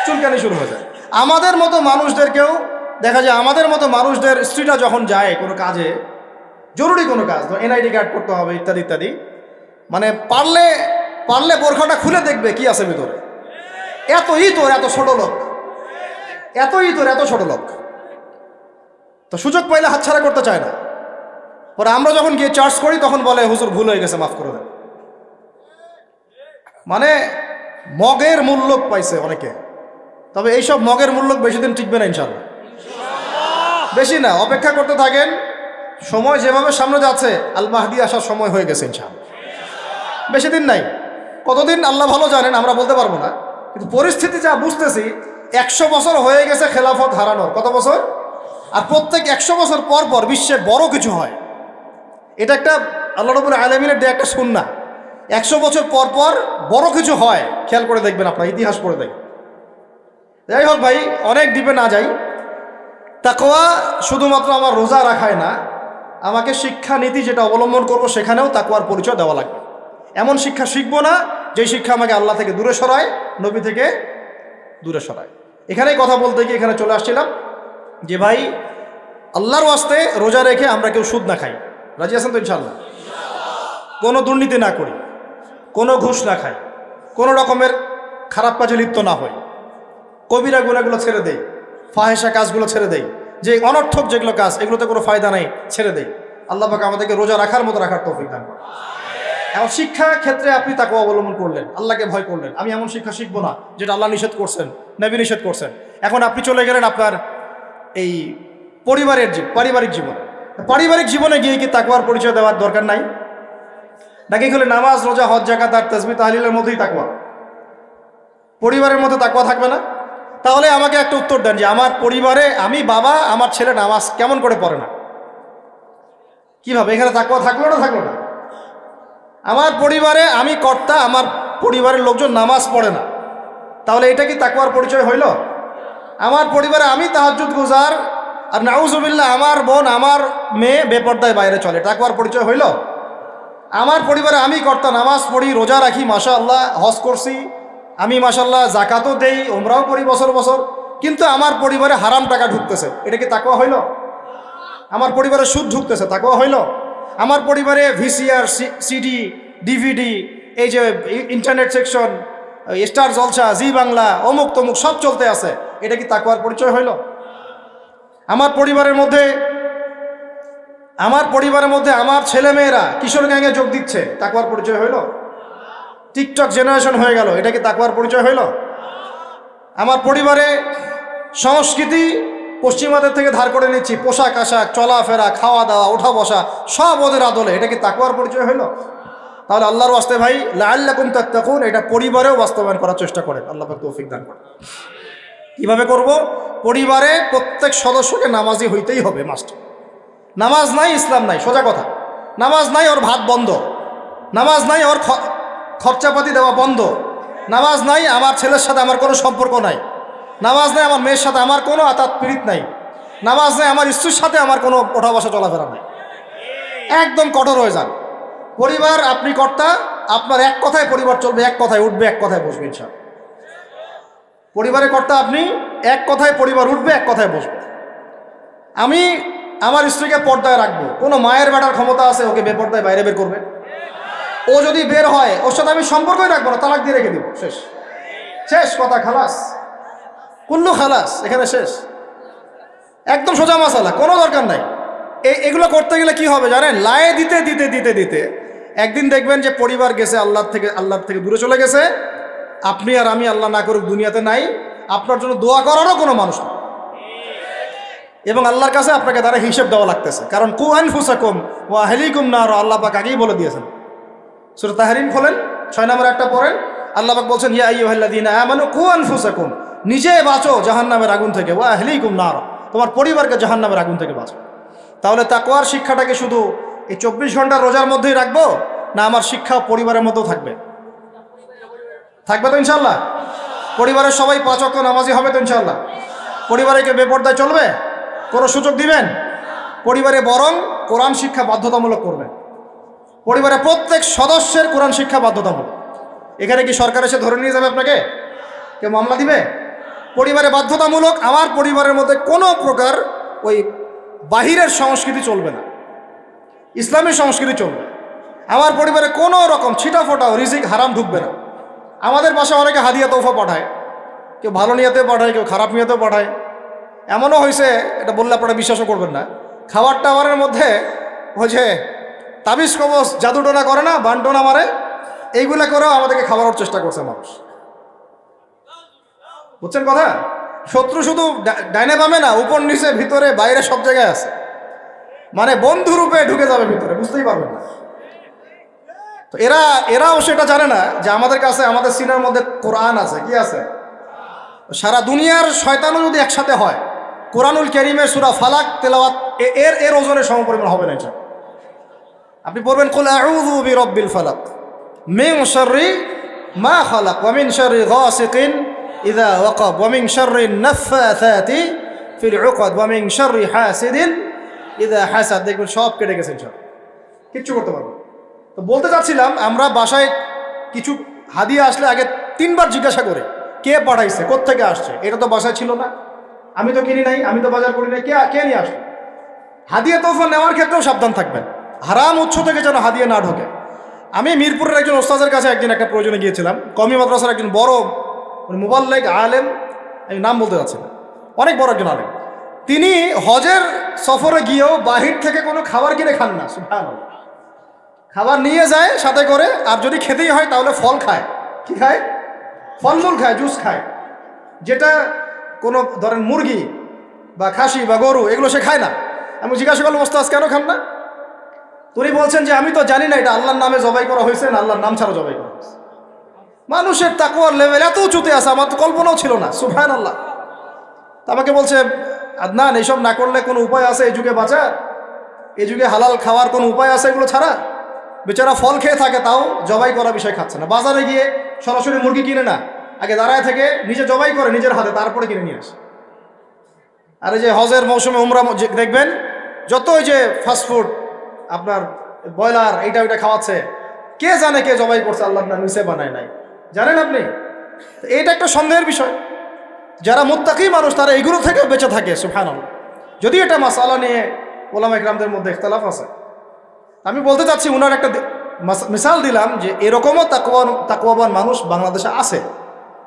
চুলকানি শুরু হয়ে যায়। আমাদের মতো মানুষদেরকেও দেখা যায়, আমাদের মতো মানুষদের স্ত্রীরা যখন যায় কোনো কাজে, জরুরি কোনো কাজ, এনআইডি কার্ড করতে হবে ইত্যাদি ইত্যাদি, মানে পারলে বোরখাটা খুলে দেখবে কি আছে ভিতরে। এত ছোট লোক, এত ছোট লোক। তো সুযোগ পাইলে হাতছাড়া করতে চায় না। পরে আমরা যখন গিয়ে চার্জ করি তখন বলে হুজুর ভুল হয়ে গেছে, মাফ করে দেন। মানে মগের মূল্য পাইছে অনেকে। তবে এইসব মগের মূল্য বেশি দিন টিকবে না ইনশাআল্লাহ, বেশি না। অপেক্ষা করতে থাকেন, সময় যেভাবে সামনে যাচ্ছে আল মাহদি আসার সময় হয়ে গেছে ইনশাআল্লাহ। বেশি দিন নাই, কতদিন আল্লাহ ভালো জানেন, আমরা বলতে পারবো না। কিন্তু পরিস্থিতি যা বুঝতেছি, 100 বছর হয়ে গেছে খেলাফত হারানোর। কত বছর? আর প্রত্যেক 100 বছর পর পর বিশ্বে বড় কিছু হয়। এটা একটা আল্লাহ রাব্বুল আলামিনের দেয়া একটা সুন্নাহ। 100 বছর পর পর বড় কিছু হয়, খেয়াল করে দেখবেন, আপনার ইতিহাস পড়ে দেখবেন। যাই হোক ভাই, অনেক ডিপে না যাই। তাকওয়া শুধুমাত্র আমার রোজা রাখায় না, আমাকে শিক্ষা নীতি যেটা অবলম্বন করব সেখানেও তাকওয়ার পরিচয় দেওয়া লাগবে। এমন শিক্ষা শিখবো না যে শিক্ষা আমাকে আল্লাহ থেকে দূরে সরায়, নবী থেকে দূরে সরায়। এখানেই কথা বলতে গিয়ে এখানে চলে আসছিলাম যে ভাই, আল্লাহর ওয়াস্তে রোজা রেখে আমরা কেউ সুদ না খাই। রাজি আছেন তো ইনশাআল্লাহ? কোনো দুর্নীতি না করি, কোনো ঘুষ না খাই, কোনো রকমের খারাপ কাজে লিপ্ত না হই, কবিরা গুনাহগুলো ছেড়ে দেই, ফাহেসা কাজগুলো ছেড়ে দেই, যে অনর্থক যেগুলো কাজ এগুলোতে কোনো ফায়দা নাই ছেড়ে দেই। আল্লাহ পাক আমাদেরকে রোজা রাখার মতো রাখার তৌফিক দান করেন। এখন শিক্ষা ক্ষেত্রে আপনি তাকওয়া অবলম্বন করলেন, আল্লাহকে ভয় করলেন, আমি এমন শিক্ষা শিখবো না যেটা আল্লাহ নিষেধ করছেন, নবী নিষেধ করছেন। এখন আপনি চলে গেলেন আপনার এই পারিবারিক জীবনে গিয়ে কি তাকওয়ার পরিচয় দেওয়ার দরকার নাই? নাকি হলে নামাজ, রোজা, হজ, যাকাত আর তাসবিহ তাহলিলের মধ্যেই তাকওয়া, পরিবারের মধ্যে তাকওয়া থাকবে না? তাহলে আমাকে একটা উত্তর দেন যে আমার পরিবারে আমি বাবা, আমার ছেলে নামাজ কেমন করে পড়ে না, কিভাবে? এখানে তাকওয়া থাকলো না? আমার পরিবারে আমি কর্তা, আমার পরিবারের লোকজন নামাজ পড়ে না, তাহলে এটা কি তাকওয়ার পরিচয় হইল? আমার পরিবারে আমি তাহাজ্জুদ গুজার আর নাউজুবিল্লাহ আমার বোন, আমার মেয়ে বেপর্দায় বাইরে চলে, তাকওয়ার পরিচয় হইল? আমার পরিবারে আমি কর্তা, নামাজ পড়ি, রোজা রাখি, মাশাআল্লাহ, হজ করছি আমি, মাশাআল্লাহ, জাকাতও দেই, উমরাও করি বছর বছর, কিন্তু আমার পরিবারে হারাম টাকা ঢুকতেছে, এটা কি তাকওয়া হইল? আমার পরিবারে সুদ ঢুকতেছে, তাকওয়া হইল? আমার পরিবারে ভিসিআর, সিডি, ডিভিডি, এই যে ইন্টারনেট সেকশন, স্টার জলসা, জি বাংলা, অমুক তমুক সব চলতে আছে, এটা কি তাকওয়ার পরিচয় হইল? আমার পরিবারের মধ্যে আমার পরিবারের মধ্যে আমার ছেলে মেয়েরা কিশোর গ্যাংয়ে যোগ দিচ্ছে, তাকওয়ার পরিচয় হইল? টিকটক জেনারেশন হয়ে গেল, এটা কি তাকওয়ার পরিচয় হইল? আমার পরিবারে সংস্কৃতি পশ্চিমাদের থেকে ধার করে নিচ্ছি, পোশাক আশাক, চলাফেরা, খাওয়া দাওয়া, ওঠা বসা সব ওদের আদলে, এটা কি তাকওয়ার পরিচয় হইল? তাহলে আল্লাহর ওয়াস্তে ভাই, লাআল্লাকুম তাত্তাকুন, এটা পরিবারেও বাস্তবায়ন করার চেষ্টা করেন। আল্লাহ পাক তৌফিক দান করেন। কিভাবে করব? পরিবারে প্রত্যেক সদস্যকে নামাজি হইতেই হবে, মাস্ট। নামাজ নাই ইসলাম নাই, সোজা কথা। নামাজ নাই ওর ভাত বন্ধ, নামাজ নাই ওর খরচাপাতি দেওয়া বন্ধ, নামাজ নাই আমার ছেলের সাথে আমার কোনো সম্পর্ক নাই, নামাজ নাই আমার মেয়ের সাথে আমার কোনো আতাত পীড়িত নাই, নামাজ নাই আমার স্ত্রীর সাথে আমার কোনো ওঠা বসা চলাফেরা নাই। একদম কঠোর হয়ে যান। পরিবার আপনি কর্তা, আপনার এক কথায় পরিবার চলবে, এক কথায় উঠবে, এক কথায় বসবে। ইনশাআল্লাহ পরিবারের কর্তা আপনি, এক কথায় পরিবার উঠবে, এক কথায় বসবে। আমি আমার স্ত্রীকে পর্দায় রাখবো, কোনো মায়ের বেটার ক্ষমতা আছে ওকে বেপর্দায় বাইরে বের করবে? ও যদি বের হয় ওর সাথে আমি সম্পর্কই রাখবো না, তালাক দিয়ে রেখে দিব, শেষ। শেষ কথা, খালাস, কুল্লু খালাস, এখানে শেষ। একদম সোজা মাসালা, কোনো দরকার নাই। এগুলো করতে গেলে কি হবে জানেন? লায়ে দিতে দিতে দিতে দিতে একদিন দেখবেন যে পরিবার গেছে আল্লাহর থেকে দূরে চলে গেছে। আপনি আর আমি, আল্লাহ না করুক, দুনিয়াতে নাই, আপনার জন্য দোয়া করারও কোনো মানুষ নেই। এবং আল্লাহর কাছে আপনাকে দ্বারা হিসেব দেওয়া লাগতেছে, কারণ কু আনফুসাকুম ওয়া আহলিকুম নার, আল্লাহ পাক আগেই বলে দিয়েছেন। সূরা তাহরিম খোলেন, 6 নম্বর একটা পড়েন। আল্লাহ পাক বলছেন, ইয়া আইয়ুহাল্লাযীনা আমানু কু আনফুসাকুম, নিজে বাঁচো জাহান্নামের আগুন থেকে, ওয়া আহলিকুম নার, তোমার পরিবারকে জাহান্নামের আগুন থেকে বাঁচো। তাহলে তাকওয়ার শিক্ষাটাকে শুধু এই 24 ঘন্টা রোজার মধ্যেই রাখবো, না আমার শিক্ষা পরিবারের মধ্যেও থাকবে? থাকবে তো ইনশাআল্লাহ? পরিবারের সবাই 5 ওয়াক্ত নামাজি হবে তো ইনশাআল্লাহ? পরিবারে কে বেপর্দায় চলবে? কোনো সুযোগ দিবেন? পরিবারে বরং কোরআন শিক্ষা বাধ্যতামূলক করবেন। পরিবারে প্রত্যেক সদস্যের কোরআন শিক্ষা বাধ্যতামূলক। এখানে কি সরকার এসে ধরে নিয়ে যাবে আপনাকে? কেউ মামলা দিবে? পরিবারে বাধ্যতামূলক। আমার পরিবারের মধ্যে কোনো প্রকার ওই বাহিরের সংস্কৃতি চলবে না, ইসলামী সংস্কৃতি চলবে। আমার পরিবারে কোনো রকম ছিটা ফোটাও রিজিক হারাম ঢুকবে না। আমাদের বাসায় অনেকে হাদিয়া তোফা পাঠায়, কেউ ভালো নিয়তে পাঠায়, কেউ খারাপ নিয়তে পাঠায়। এমনও হয়েছে, এটা বললে আপনারা বিশ্বাসও করবেন না, খাবার টাবারের মধ্যে ওই যে তাবিজ কবজ জাদুটোনা করে না, বানটোনা মারে, এইগুলা করেও আমাদেরকে খাওয়ানোর চেষ্টা করছে মানুষ। বুঝছেন কথা? শত্রু শুধু ডাইনে বামে না, উপর নিচে ভিতরে বাইরে সব জায়গায় আছে, মানে বন্ধু রূপে ঢুকে যাবে ভিতরে, বুঝতেই পারবেন না। তো এরাও সেটা জানে না যে আমাদের কাছে, আমাদের সিনার মধ্যে কোরআন আছে। কি আছে? সারা দুনিয়ার শয়তানও যদি একসাথে হয়, কোরআনুল কারীমের সূরা ফালাক তেলাওয়াত এর ওজনের সমপরিমাণ হবে না। এটা আপনি পড়বেন, কুল আউযু বিরাব্বিল ফালাক মিন শাররি মা খালাক ওয়া মিন শাররি গাসিকিন ইযা ওয়াকাব ওয়া মিন শাররি নাফফাথাতি ফিল উকদ ওয়া মিন শাররি হাসিদিন ইযা হাসাদ। দেখবেন সব কেটে গেছে, ইনশাআল্লাহ কিচ্ছু করতে পারবো। তো বলতে চাচ্ছিলাম, আমরা বাসায় কিছু হাদিয়া আসলে আগে 3 বার জিজ্ঞাসা করে কে পাঠাইছে, কোত্থেকে আসছে। এটা তো বাসায় ছিল না, আমি তো কিনি নাই, আমি তো বাজার করি নাই, কে নিয়ে আসলো। হাদিয়া তোফা নেওয়ার ক্ষেত্রেও সাবধান থাকবেন, হারাম উৎস থেকে যেন হাদিয়া না ঢোকে। আমি মিরপুরের একজন ওস্তাদের কাছে একদিন একটা প্রয়োজনে গিয়েছিলাম। কওমি মাদ্রাসার একজন বড় মুবাল্লিগ আলেম, আমি নাম বলতে চাচ্ছি না, অনেক বড় একজন আলেম। তিনি হজের সফরে গিয়েও বাহির থেকে কোনো খাবার কিনে খান না। সুবহানাল্লাহ। খাবার নিয়ে যায় সাথে করে, আর যদি খেতেই হয় তাহলে ফল খায়। কি খায়? ফলমূল খায়, জুস খায়। যেটা কোনো ধরেন মুরগি বা খাসি বা গরু, এগুলো সে খায় না। আমি জিজ্ঞাসা করলাম, ওস্তাদ কেন খান না? উনি বলছেন যে আমি তো জানি না এটা আল্লাহর নামে জবাই করা হয়েছে না আল্লাহর নাম ছাড়া জবাই করা হয়েছে। মানুষের তাকওয়ার লেভেল এত উঁচুতে আছে, আমার তো কল্পনাও ছিল না। সুবহানাল্লাহ। আমাকে বলছে, আদনান এইসব না করলে কোনো উপায় আছে এই যুগে বাঁচার? এই যুগে হালাল খাওয়ার কোনো উপায় আছে এগুলো ছাড়া? বেচারা ফল খেয়ে থাকে, তাও জবাই করা বিষয় খাচ্ছে না। বাজারে গিয়ে সরাসরি মুরগি কিনে না, আগে দাঁড়ায় থেকে নিজে জবাই করে নিজের হাতে, তারপরে কিনে নিয়ে আসে। আর এই যে হজের মৌসুমে উমরা দেখবেন, যত ওই যে ফাস্টফুড আপনার ব্রয়লার এইটা ওইটা খাওয়াচ্ছে, কে জানে কে জবাই করছে, আল্লাহর নাম নিচে বানায় নাই, জানেন আপনি? এইটা একটা সন্দেহের বিষয়। যারা মুত্তাকি মানুষ তারা এগুলো থেকে বেঁচে থাকে। সুবহানাল্লাহ। যদি এটা মাসালা নিয়ে ওলামা ইকরামদের মধ্যে ইখতিলাফ আছে। আমি বলতে চাচ্ছি, উনার একটা মিসাল দিলাম যে এরকমও তাকওয়াবান মানুষ বাংলাদেশে আছে,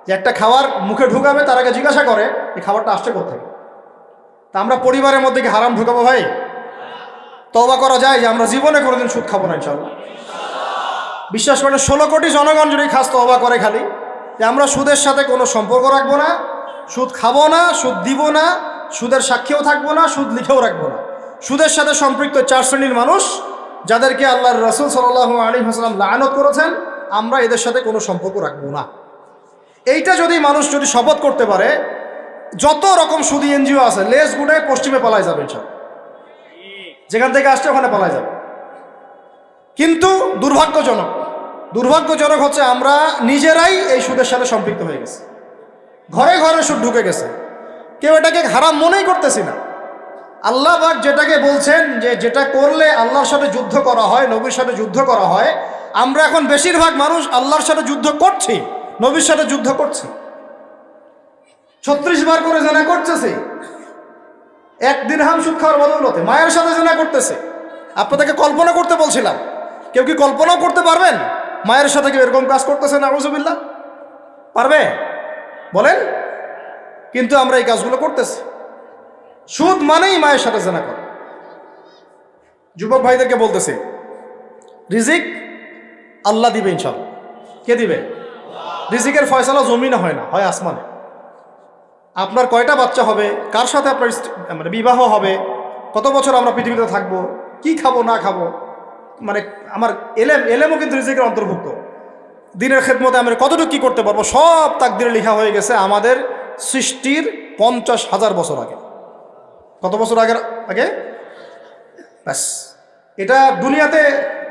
যে একটা খাবার মুখে ঢুকাবে তার আগে জিজ্ঞাসা করে এই খাবারটা আসছে কোথা থেকে। তা আমরা পরিবারের মধ্যে কি হারাম ঢুকাবো ভাই? তওবা করা যায় যে আমরা জীবনে কোনোদিন সুদ খাবো না ইনশাআল্লাহ? বিশ্বাস করেন 16 কোটি জনগণ যদি খাস তওবা করে খালি যে আমরা সুদের সাথে কোনো সম্পর্ক রাখবো না, সুদ খাবো না, সুদ দিব না, সুদের সাক্ষীও থাকবো না, সুদ লিখেও রাখবো না। সুদের সাথে সম্পৃক্ত 4 শ্রেণীর মানুষ যাদেরকে আল্লাহর রাসূল সাল্লাল্লাহু আলাইহি ওয়াসাল্লাম লাআনত করেছেন, আমরা এদের সাথে কোনো সম্পর্ক রাখবো না। এইটা যদি মানুষ যদি শপথ করতে পারে, যত রকম সুদী এনজিও আছে লেজ গুড়ায় পশ্চিমে পালায় যাবে ইনশাআল্লাহ। যেখান থেকে আসছে ওখানে পালায় যাবে। কিন্তু দুর্ভাগ্যজনক হচ্ছে আমরা নিজেরাই এই সুদের সাথে সম্পৃক্ত হয়ে গেছি। ঘরে ঘরে সুদ ঢুকে গেছে, কেউ এটাকে হারাম মনেই করতেছি না। আল্লাহ পাক যেটাকে বলছেন যে যেটা করলে আল্লাহর সাথে যুদ্ধ করা হয়, নবীর সাথে যুদ্ধ করা হয়, আমরা এখন বেশিরভাগ মানুষ আল্লাহর সাথে যুদ্ধ করছি, নবীর সাথে যুদ্ধ করছি। 36 বার করে জেনা করতেছে, 1 দিরহাম সুদ খাওয়ার বদৌলতে মায়ের সাথে জেনা করতেছে। আপনাদেরকে কল্পনা করতে বলছিলাম, কেউ কি কল্পনাও করতে পারবেন মায়ের সাথে কেউ এরকম কাজ করতেছে? নাউযুবিল্লাহ, পারবে বলেন? কিন্তু আমরা এই কাজগুলো করতেছি। সুদ মানেই মায়ের সাথে জেনা করা। যুবক ভাইদেরকে বলতেছে, রিজিক আল্লাহ দিবে ইনশাআল্লাহ। কে দিবে? রিজিকের ফয়সালা জমিনে হয় না, হয় আসমানে। আপনার কয়টা বাচ্চা হবে, কার সাথে আপনার মানে বিবাহ হবে, কত বছর আমরা পৃথিবীতে থাকবো, কি খাবো না খাবো, মানে আমার এলেমও কিন্তু রিজিকের অন্তর্ভুক্ত। দিনের খেদমতে আমরা কতটুকু কী করতে পারবো, সব তাকদিরে লেখা হয়ে গেছে আমাদের সৃষ্টির 50,000 বছর আগে। কত বছর আগে? ব্যাস, এটা দুনিয়াতে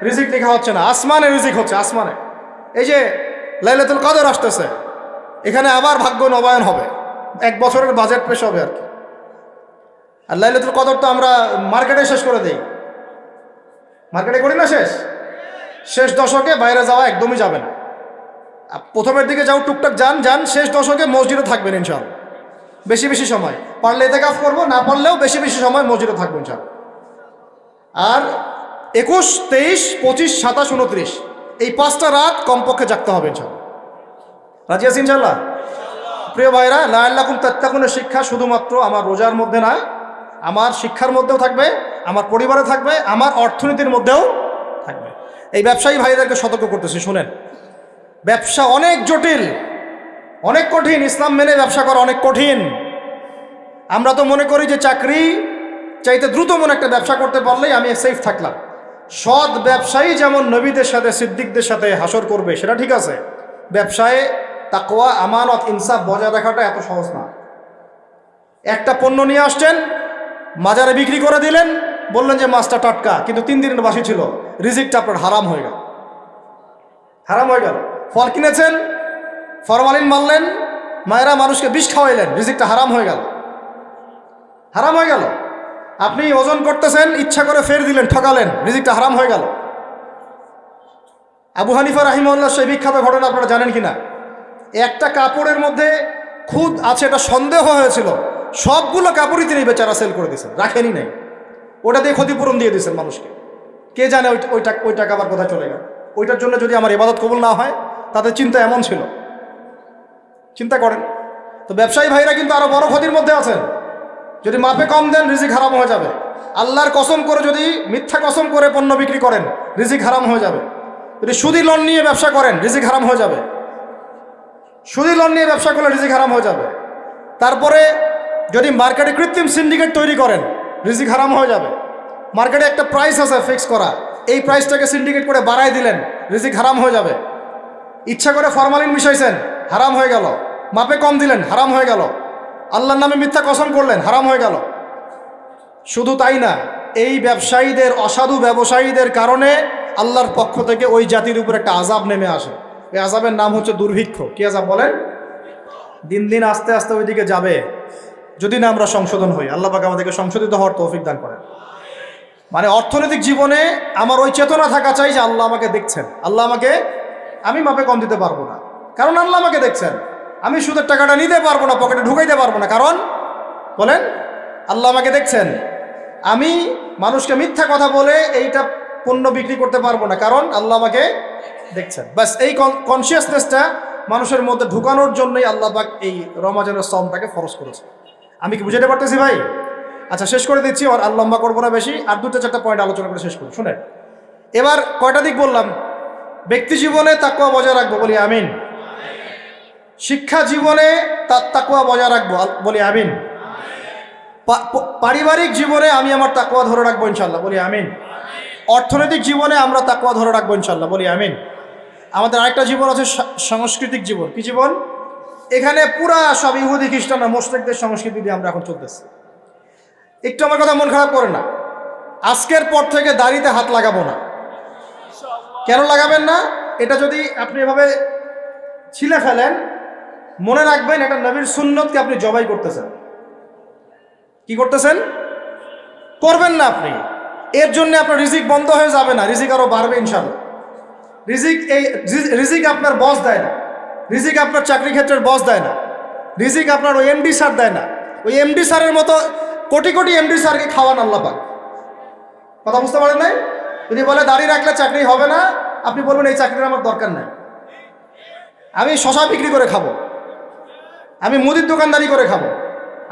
রিজিক লেখা হচ্ছে না, আসমানে রিজিক হচ্ছে, আসমানে। এই যে লাইলাতুল কদর আসতেছে, এখানে আবার ভাগ্য নবায়ন হবে, 1 বছরের বাজেট পেশ হবে আর কি। আর লাইলাতুল কদর তো আমরা মার্কেটে শেষ করে দেই, মার্কেটে করি না শেষ দশকে বাইরে যাওয়া একদমই যাবে না। প্রথমের দিকে যাও টুকটাক যান, শেষ দশকে মসজিদে থাকবেন ইনশাআল্লাহ। বেশি সময় পারলে ইতিকাফ করবো, না পারলেও বেশি সময় মসজিদে থাকবো ইনশাআল্লাহ। আর 21, 23, 25, 27, 29 এই 5টা রাত কমপক্ষে জাগতে হবে ইনশাআল্লাহ। রাজি আছি ইনশাআল্লাহ? প্রিয় ভাইরা, লাআল্লাকুম তাত্তাকুনের শিক্ষা শুধুমাত্র আমার রোজার মধ্যে নয়, আমার শিক্ষার মধ্যেও থাকবে, আমার পরিবারে থাকবে, আমার অর্থনীতির মধ্যেও থাকবে। এই ব্যবসায়ী ভাইদেরকে সতর্ক করতেছি, শুনেন, ব্যবসা অনেক জটিল, অনেক কঠিন। ইসলাম মেনে ব্যবসা করা অনেক কঠিন। আমরা তো মনে করি যে চাকরি চাইতে দ্রুত মনে একটা ব্যবসা করতে পারলেই আমি সেফ থাকলাম। সৎ ব্যবসায়ী যেমন নবীদের সাথে সিদ্দিকদের সাথে হাসর করবে, সেটা ঠিক আছে। ব্যবসায় তাকওয়া, আমানত, ইনসাফ বজায় রাখাটা এত সহজ না। একটা পণ্য নিয়ে আসছেন, বাজারে বিক্রি করে দিলেন, বললেন যে মাছটা টাটকা, কিন্তু 3 দিনের বাসি ছিল, রিজিকটা আপনার হারাম হয়ে গেল। ফল কিনেছেন, ফরমালিন মারলেন, মায়েরা মানুষকে বিষ খাওয়াইলেন, রিজিকটা হারাম হয়ে গেল। আপনি ওজন করতেছেন, ইচ্ছা করে ফের দিলেন, ঠকালেন, রিজিকটা হারাম হয়ে গেল। আবু হানিফা রাহিমাহুল্লাহ সেই বিখ্যাত ঘটনা আপনারা জানেন কিনা? একটা কাপড়ের মধ্যে খুদ আছে, এটা সন্দেহ হয়েছিল, সবগুলো কাপড়ই তিনি বেচারা সেল করে দিয়েছেন, রাখেনি নাই, ওটা দিয়ে ক্ষতিপূরণ দিয়ে দিয়েছেন মানুষকে। কে জানে ওই টাকা আবার কোথায় চলে গেল। ওইটার জন্য যদি আমার ইবাদত কবুল না হয়, তাদের চিন্তা এমন ছিল। চিন্তা করেন তো, ব্যবসায়ী ভাইরা কিন্তু আরো বড় ক্ষতির মধ্যে আছেন। যদি মাপে কম দেন, রিজিক হারাম হয়ে যাবে। আল্লাহর কসম করে যদি মিথ্যা কসম করে পণ্য বিক্রি করেন, রিজিক হারাম হয়ে যাবে। যদি সুদি লোন নিয়ে ব্যবসা করেন, রিজিক হারাম হয়ে যাবে। সুদি লোন নিয়ে ব্যবসা করলে রিজিক হারাম হয়ে যাবে। তারপরে যদি মার্কেটে কৃত্রিম সিন্ডিকেট তৈরি করেন, রিজিক হারাম হয়ে যাবে। মার্কেটে একটা প্রাইস আছে ফিক্স করা, এই প্রাইসটাকে সিন্ডিকেট করে বাড়ায় দিলেন, রিজিক হারাম হয়ে যাবে। ইচ্ছা করে ফরমালিন মিশাইছেন, হারাম হয়ে গেল। মাপে কম দিলেন, হারাম হয়ে গেল। আল্লাহর নামে মিথ্যা কসম করলেন, হারাম হয়ে গেল। শুধু তাই না, এই ব্যবসায়ীদের, অসাধু ব্যবসায়ীদের কারণে আল্লাহর পক্ষ থেকে ওই জাতির উপর একটা আযাব নেমে আসে। এই আযাবের নাম হচ্ছে দুর্ভিক্ষ। কি আযাব বলেন? দিন আস্তে আস্তে ওইদিকে যাবে, যদি না আমরা সংশোধন হই। আল্লাহ পাক আমাদেরকে সংশোধিত হওয়ার তৌফিক দান করেন। মানে অর্থনৈতিক জীবনে আমার ওই চেতনা থাকা চাই যে আল্লাহ আমাকে দেখছেন, আমি মাপে কম দিতে পারবো না, কারণ আল্লাহ আমাকে দেখছেন। আমি সুদের টাকাটা নিতে পারবো না, পকেটে ঢুকাইতে পারবো না, কারণ বলেন আল্লাহ আমাকে দেখছেন। আমি মানুষকে মিথ্যা কথা বলে এইটা পণ্য বিক্রি করতে পারবো না, কারণ আল্লাহ আমাকে দেখছেন। বাস এই কনসিয়াসনেসটা মানুষের মধ্যে ঢুকানোর জন্যই আল্লাহ পাক এই রমজানের সওমটাকে ফরজ করেছে। আমি কি বুঝাতে পারতেছি ভাই? আচ্ছা, শেষ করে দিচ্ছি, আর লম্বা করবো না বেশি, আর দুটো চারটা পয়েন্ট আলোচনা করে শেষ করবো। শুনেন, এবার কয়টা দিক বললাম? ব্যক্তি জীবনে তাকওয়া বজায় রাখবো, বলি আমিন। শিক্ষা জীবনে তার তাকওয়া বজায় রাখবো, বলি আমিন। পারিবারিক জীবনে আমি আমার তাকওয়া ধরে রাখবো ইনশাল্লাহ, বলি আমিন। অর্থনৈতিক জীবনে আমরা তাকওয়া ধরে রাখবো ইনশাল্লাহ, বলি আমিন। আমাদের আরেকটা জীবন আছে সাংস্কৃতিক জীবন। কি জীবন? এখানে পুরা সব ইহুদি খ্রিস্টান মুশরিকদের সংস্কৃতি দিয়ে আমরা এখন চলতেছি। একটু আমার কথা মন খারাপ করে না, আজকের পর থেকে দাড়িতে হাত লাগাবো না। কেন লাগাবেন না? এটা যদি আপনি এভাবে ছিলে ফেলেন, মনে রাখবেন এটা নবীর সুন্নতকে আপনি জবাই করতেছেন। কি করতেছেন? করবেন না আপনি। এর জন্য আপনার রিজিক বন্ধ হয়ে যাবে না, রিজিক আরো বাড়বে ইনশাআল্লাহ। রিজিক আপনার বস দেয় না, রিজিক আপনার চাকরি ক্ষেত্রের বস দেয় না, রিজিক আপনার ওই এমডি স্যার দেয় না। ওই এমডি স্যারের মতো কোটি কোটি এমডি স্যারকে খাওয়ান আল্লাহ পাক। কথা বুঝতে পারেন নাই? যদি বলে দাড়ি রাখলে চাকরি হবে না, আপনি বলবেন এই চাকরির আমার দরকার নাই, আমি শশা বিক্রি করে খাবো, আমি মুদির দোকানদারি করে খাবো,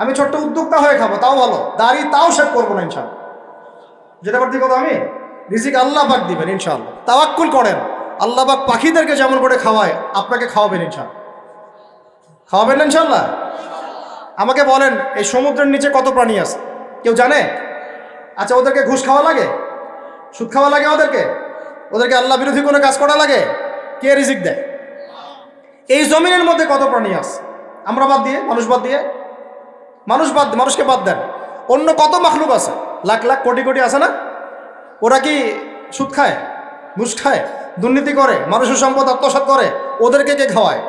আমি ছোট্ট উদ্যোক্তা হয়ে খাবো, তাও ভালো, দাড়ি তাও শেভ করবো না ইনশাআল্লাহ। যেটা পারছি কথা, আমি রিজিক আল্লাহ পাক দিবেন ইনশাআল্লাহ। তাওয়াক্কুল করেন, আল্লাহ পাক পাখিদেরকে যেমন করে খাওয়ায় আপনাকে খাওয়াবেন ইনশাআল্লাহ। খাওয়াবেন না ইনশাআল্লাহ? আমাকে বলেন, এই সমুদ্রের নিচে কত প্রাণী আছে কেউ জানে? আচ্ছা, ওদেরকে ঘুষ খাওয়া লাগে, সুদ খাওয়া লাগে, ওদেরকে আল্লাহ বিরোধী কোনো কাজ করা লাগে? কে রিজিক দেয়? এই জমিনের মধ্যে কত প্রাণী আছে? আমরা বাদ দিয়ে, মানুষকে বাদ দেন, অন্য কত মাখলুক আছে, লাখ লাখ কোটি কোটি আছে না? ওরা কি সুদ খায়, ঘুষ খায়, দুর্নীতি করে, মানুষের সম্পদ আত্মসাৎ করে? ওদেরকে কে খাওয়ায়?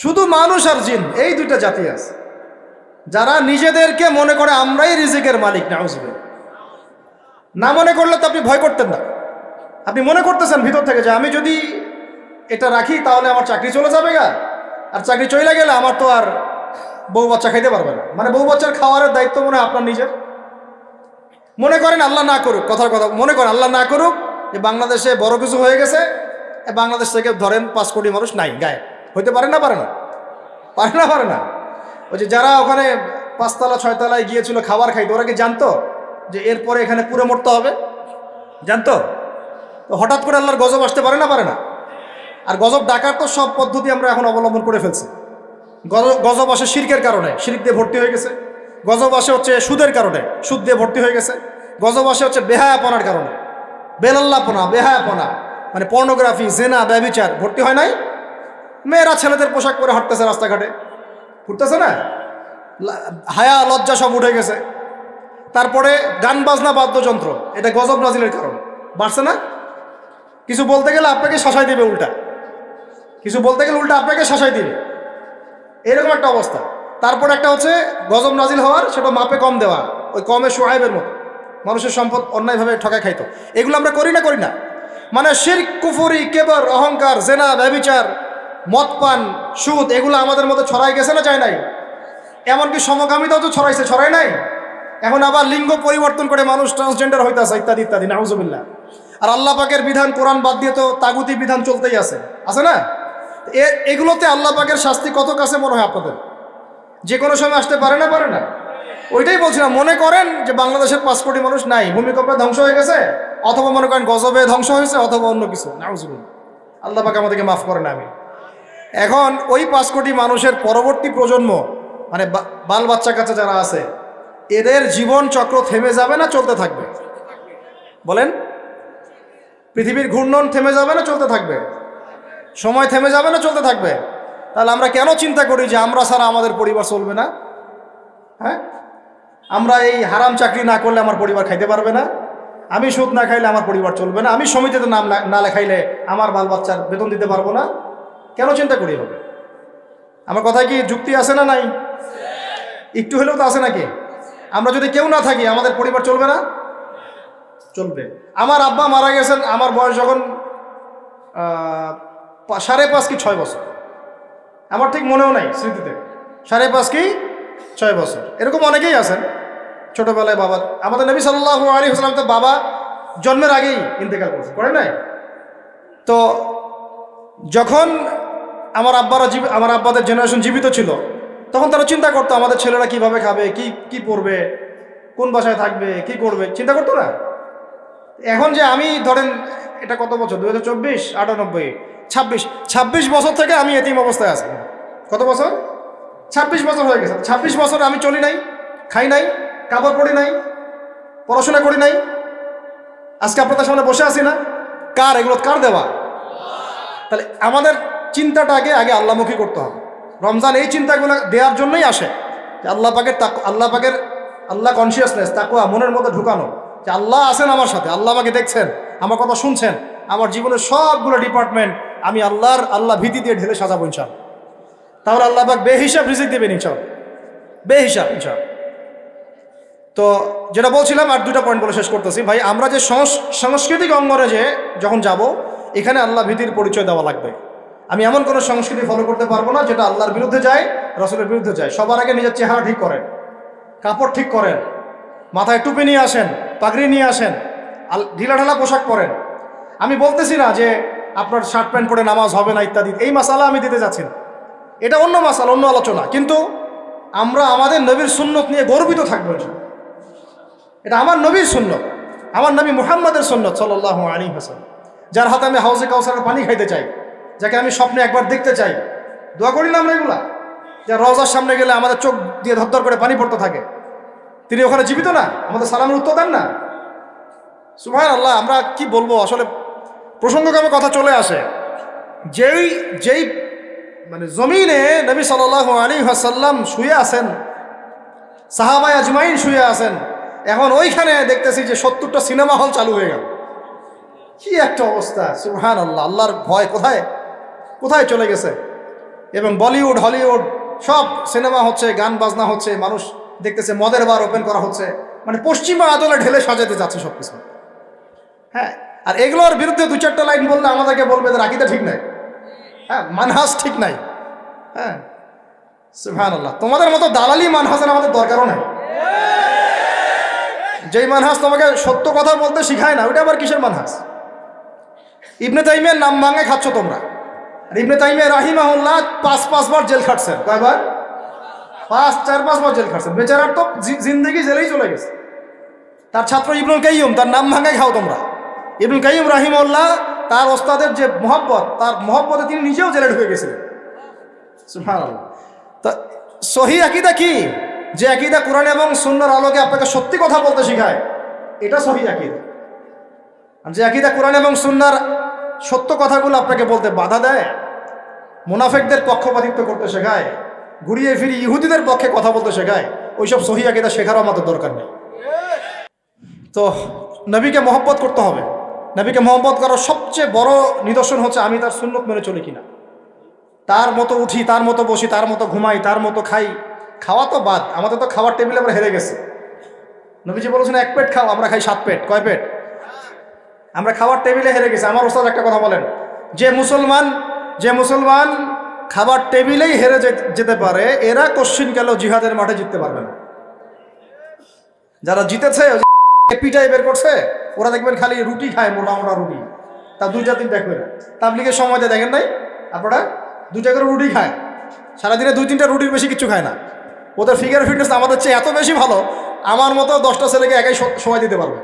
শুধু মানুষ আর জিন, এই দুইটা জাতি আছে যারা নিজেদেরকে মনে করে আমরাই রিজিকের মালিক। নাউজুবিল্লাহ। না মনে করলে তো আপনি ভয় করতেন না, আপনি মনে করতেছেন ভিতর থেকে যে আমি যদি এটা রাখি তাহলে আমার চাকরি চলে যাবে গা, আর চাকরি চলে গেলে আমার তো আর বউ বাচ্চা খাইতে পারবে না, মানে বউ বাচ্চার খাওয়ারের দায়িত্ব মনে হয় আপনার নিজের। মনে করেন আল্লাহ না করুক, কথার কথা, মনে করেন আল্লাহ না করুক যে বাংলাদেশে বড় কিছু হয়ে গেছে, বাংলাদেশ থেকে ধরেন 5 কোটি মানুষ নাই, গায়ে হইতে পারে না? পারে না। ওই যে যারা ওখানে 5 তলা 6 তলায় গিয়েছিল খাবার খাইতে, ওরা কি জানতো যে এরপরে এখানে পুরো মরতে হবে? জানতো? তো হঠাৎ করে আল্লাহর গজব আসতে পারে না? আর গজব ডাকার তো সব পদ্ধতি আমরা এখন অবলম্বন করে ফেলছি। গজব আসে শিরকের কারণে, শিরক দিয়ে ভর্তি হয়ে গেছে। গজব আসে হচ্ছে সুদের কারণে, সুদ দিয়ে ভর্তি হয়ে গেছে। গজব আসে হচ্ছে বেহায়াপনার কারণে, বেহায়াপনা, মানে পর্নোগ্রাফি, জেনা, ব্যভিচার, ভর্তি হয় নাই? মেয়েরা ছেলেদের পোশাক পরে হাঁটতেছে রাস্তাঘাটে, ঘুরতেছে না? হায়া লজ্জা সব উঠে গেছে। তারপরে গান বাজনা, বাদ্যযন্ত্র, এটা গজব নাজিলের কারণে বাড়ছে না? কিছু বলতে গেলে আপনাকে শাসাই দিবে উল্টা, আপনাকে শাসাই দিবে, এরকম একটা অবস্থা। তারপর একটা হচ্ছে গজব নাজিল হওয়ার, সেটা মাপে কম দেওয়া, ওই কমে সোহাইবের মতো মানুষের সম্পদ অন্যায়ভাবে ঠকায় খাইতো। এগুলো আমরা করি না? মানে শিরক, কুফরি, কেবর, অহংকার, জেনা, ব্যভিচার, মদ পান, সুদ, এগুলো আমাদের মধ্যে ছড়াই গেছে না, যায় নাই? এমনকি সমকামিতাও তো ছড়াই নাই। এখন আবার লিঙ্গ পরিবর্তন করে মানুষ ট্রান্সজেন্ডার হইতেছে, ইত্যাদি ইত্যাদি, নাউজুবিল্লাহ। আর আল্লাহ পাকের বিধান, কোরআন বাদ দিয়ে তো তাগুতি বিধান চলতেই আছে না? এগুলোতে আল্লাহ পাকের শাস্তি কত কাছে মনে হয় আপনাদের? যে কোনো সময় আসতে পারে না? ওইটাই বলছিলাম, মনে করেন যে বাংলাদেশের 5 কোটি মানুষ নাই, ভূমিকম্পে ধ্বংস হয়ে গেছে, অথবা মনে করেন গজবে ধ্বংস হয়েছে, অথবা অন্য কিছু, নাউজুবিল্লাহ। আল্লাহ পাক আমাদেরকে মাফ করেন। আমি এখন ওই 5 কোটি মানুষের পরবর্তী প্রজন্ম, মানে বাল বাচ্চা কাচ্চা যারা আছে, এদের জীবন চক্র থেমে যাবে না চলতে থাকবে? বলেন, পৃথিবীর ঘূর্ণন থেমে যাবে না চলতে থাকবে? সময় থেমে যাবে না চলতে থাকবে? তাহলে আমরা কেন চিন্তা করি যে আমরা ছাড়া আমাদের পরিবার চলবে না? হ্যাঁ, আমরা এই হারাম চাকরি না করলে আমার পরিবার খাইতে পারবে না, আমি সুদ না খাইলে আমার পরিবার চলবে না, আমি সমিতিতে নাম না লেখাইলে আমার বাল বাচ্চার বেতন দিতে পারবো না। কেন চিন্তা করি হবে? আমার কথায় কি যুক্তি আছে না নাই? একটু হলেও তো আছে নাকি? আমরা যদি কেউ না থাকি আমাদের পরিবার চলবে না? চলবে। আমার আব্বা মারা গেছেন, আমার বয়স যখন 5.5 কি 6 বছর, আমার ঠিক মনেও নাই স্মৃতিতে, 5.5 কি 6 বছর, এরকম অনেকেই আছেন ছোটবেলায় বাবার। আমাদের নবী সাল্লাল্লাহু আলাইহি ওয়াসাল্লাম তো বাবা জন্মের আগেই ইন্তেকাল করে নাই? তো যখন আমার আব্বাদের জেনারেশন জীবিত ছিল, তখন তারা চিন্তা করতো আমাদের ছেলেরা কিভাবে খাবে, কি কি পড়বে, কোন বাসায় থাকবে, কি করবে, চিন্তা করতো না। এখন যে আমি ধরেন এটা কত বছর, 2024, 98, 26 বছর থেকে আমি এতিম অবস্থায় আছি। কত বছর? 26 বছর হয়ে গেছে। 26 বছর আমি চলি নাই, খাই নাই, কাপড় পরি নাই, পড়াশোনা করি নাই, আজকে আপনাদের সামনে বসে আছি না। কার এগুলো? কার দেওয়া? তাহলে আমাদের চিন্তাটা আগে আল্লাহমুখী করতে হবে। রমজান এই চিন্তাগুলো দেওয়ার জন্যই আসে যে আল্লাহ কনসিয়াসনেস, তাকওয়া মনের মধ্যে ঢুকানো, যে আল্লাহ আছেন আমার সাথে, আল্লাহ আমাকে দেখছেন, আমার কথা শুনছেন, আমার জীবনের সবগুলো ডিপার্টমেন্ট আমি আল্লাহ ভীতি দিয়ে ঢেলে সাজাবো ইনশাআল্লাহ। তাহলে আল্লাহ পাক বেহিসাব রিজিক দেবেন ইনশাআল্লাহ, বেহিসাব ইনশাআল্লাহ। তো যেটা বলছিলাম, আর দুটা পয়েন্ট বলে শেষ করতেছি ভাই। আমরা যে সাংস্কৃতিক অঙ্গনে যে যখন যাব, এখানে আল্লাহ ভীতির পরিচয় দেওয়া লাগবে। আমি এমন কোনো সংস্কৃতি ফলো করতে পারবো না যেটা আল্লাহর বিরুদ্ধে যায়, রাসূলের বিরুদ্ধে যায়। সবার আগে নিজের চেহারা ঠিক করেন, কাপড় ঠিক করেন, মাথায় টুপি নিয়ে আসেন, পাগড়ি নিয়ে আসেন, ঢিলাঢালা পোশাক পরেন। আমি বলতেছি না যে আপনার শার্ট প্যান্ট পরে নামাজ হবে না ইত্যাদি, এই মাসালা আমি দিতে যাচ্ছি না, এটা অন্য মাসালা, অন্য আলোচনা। কিন্তু আমরা আমাদের নবীর সুন্নত নিয়ে গর্বিত থাকবো। এটা আমার নবীর সুন্নত, আমার নবী মুহাম্মাদের সুন্নত সাল্লাল্লাহু আলাইহি ওয়াসাল্লাম, যার হাতে আমি হাউজে কাউসারের পানি খাইতে চাই, যাকে আমি স্বপ্নে একবার দেখতে চাই। দোয়া করি না আমরা এগুলা, যে রওজার সামনে গেলে আমাদের চোখ দিয়ে ধরধর করে পানি পড়তে থাকে। তিনি ওখানে জীবিত না, আমাদের সালামের উত্তর দেন না। সুবহানাল্লাহ। আমরা কি বলবো আসলে, প্রসঙ্গক্রমে কথা চলে আসে। যেই মানে জমিনে নবী সাল্লাল্লাহু আলাইহি ওয়াসাল্লাম শুয়ে আছেন, সাহাবায়ে আজমাইন শুয়ে আছেন, এখন ওইখানে দেখতেছি যে 70টা সিনেমা হল চালু হয়ে গেল। কি একটা অবস্থা! সুবহানাল্লাহ। আল্লাহর ভয় কোথায় কোথায় চলে গেছে। এবং বলিউড, হলিউড সব সিনেমা হচ্ছে, গান বাজনা হচ্ছে, মানুষ দেখতেছে, মদের বার ওপেন করা হচ্ছে, মানে পশ্চিমা আদলে ঢেলে সাজাতে যাচ্ছে সব কিছু। হ্যাঁ, আর এগুলোর বিরুদ্ধে দু চারটা লাইন বললে আমাদেরকে বলবে এদের আকীদা ঠিক নাই, হ্যাঁ, মানহাজ ঠিক নাই। হ্যাঁ, সুবহানাল্লাহ। তোমাদের মতো দালালি মানহাজের আমাদের দরকারও নাই। যেই মানহাজ তোমাকে সত্য কথা বলতে শিখায় না, ওইটা আবার কিসের মানহাজ? ইবনে তাইমিয়ার নাম ভাঙে খাচ্ছ তোমরা। আর ইবনে তাইমিয়া রাহিমাহুল্লাহ 5 বার জেল খাটছেন। কয়বার? 4-5 বার জেল খাটছেন। বেচারার তো জিন্দেগি জেলেই চলে গেছে। তার ছাত্র ইবনুল কাইয়্যিম, তার নাম ভাঙে খাও তোমরা। ইবনুল কাইয়্যিম রাহিমাহুল্লাহ, তার ওস্তাদের যে মহব্বত, তার মহব্বতে তিনি নিজেও জেলে ঢুকে গেছিলেন। সুবহানাল্লাহ। তা সহিহ আকীদা কি? যে আকীদা কোরআন এবং সুন্নাহর আলোকে আপনাকে সত্যি কথা বলতে শেখায়, এটা সহিহ আকীদা। আর যে আকীদা কোরআন এবং সুন্নাহর সত্য কথাগুলো আপনাকে বলতে বাধা দেয়, মুনাফিকদের পক্ষপাতিত্ব করতে শেখায়, ঘুরিয়ে ফিরিয়ে ইহুদিদের পক্ষে কথা বলতে শেখায়, ওইসব সহিহ আকীদা শেখারও আমাদের দরকার নেই। তো নবীকে মহব্বত করতে হবে। নবীকে মহব্বত করার সবচেয়ে বড় নিদর্শন হচ্ছে আমি তার সুন্নত মেনে চলি কিনা। তার মতো উঠি, তার মতো বসি, তার মতো ঘুমাই, তার মতো খাই। খাওয়া তো বাদ, আমাদের তো খাওয়ার টেবিলে আমরা হেরে গেছি। নবীজি বলেছেন 1 পেট খাও, আমরা খাই 7 পেট। কয় পেট? আমরা খাওয়ার টেবিলে হেরে গেছি। আমার ওস্তাদ একটা কথা বলেন, যে মুসলমান খাবার টেবিলেই হেরে যেতে পারে, এরা কোশ্চিনকালেও জিহাদের মাঠে জিততে পারবে না। যারা জিতেছে পিটাই বের করছে, ওরা দেখবেন খালি রুটি খায়, মোটা মোটা রুটি, তা 2-3টা করে। তাবলীগের সময়তে দেখেন নাই আপনারা, 2টা করে রুটি খায়, সারাদিনে 2-3টা রুটির বেশি কিছু খায় না। ওদের ফিগার ফিটনেস আমাদের চেয়ে এত বেশি ভালো, আমার মতো 10টা ছেলেকে একাই সময় দিতে পারবে,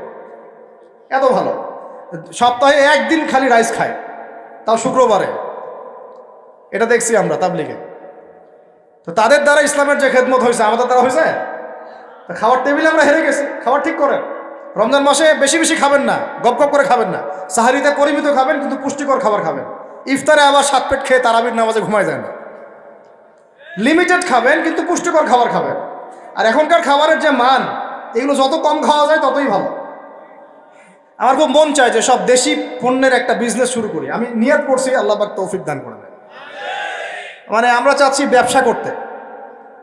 এত ভালো। সপ্তাহে 1 দিন খালি রাইস খায়, তাও শুক্রবারে। এটা দেখছি আমরা তাবলীগে। তো তাদের দ্বারা ইসলামের যে খেদমত হয়েছে, আমাদের দ্বারা হয়েছে? খাওয়ার টেবিলে আমরা হেরে গেছি। খাবার ঠিক করেন। রমজান মাসে বেশি বেশি খাবেন না, গপ গপ করে খাবেন না। সাহারিতে পরিমিত খাবেন, কিন্তু পুষ্টিকর খাবার খাবেন। ইফতারে আবার 7 পেট খেয়ে তারাবির নামাজে ঘুমায় যায় না। লিমিটেড খাবেন, কিন্তু পুষ্টিকর খাবার খাবেন। আর এখনকার খাবারের যে মান, এগুলো যত কম খাওয়া যায় ততই ভালো। আমার খুব মন চায় যে সব দেশি পণ্যের একটা বিজনেস শুরু করি। আমি নিয়ত করছি, আল্লাহ পাক তৌফিক দান করে দেয়। মানে আমরা চাচ্ছি ব্যবসা করতে,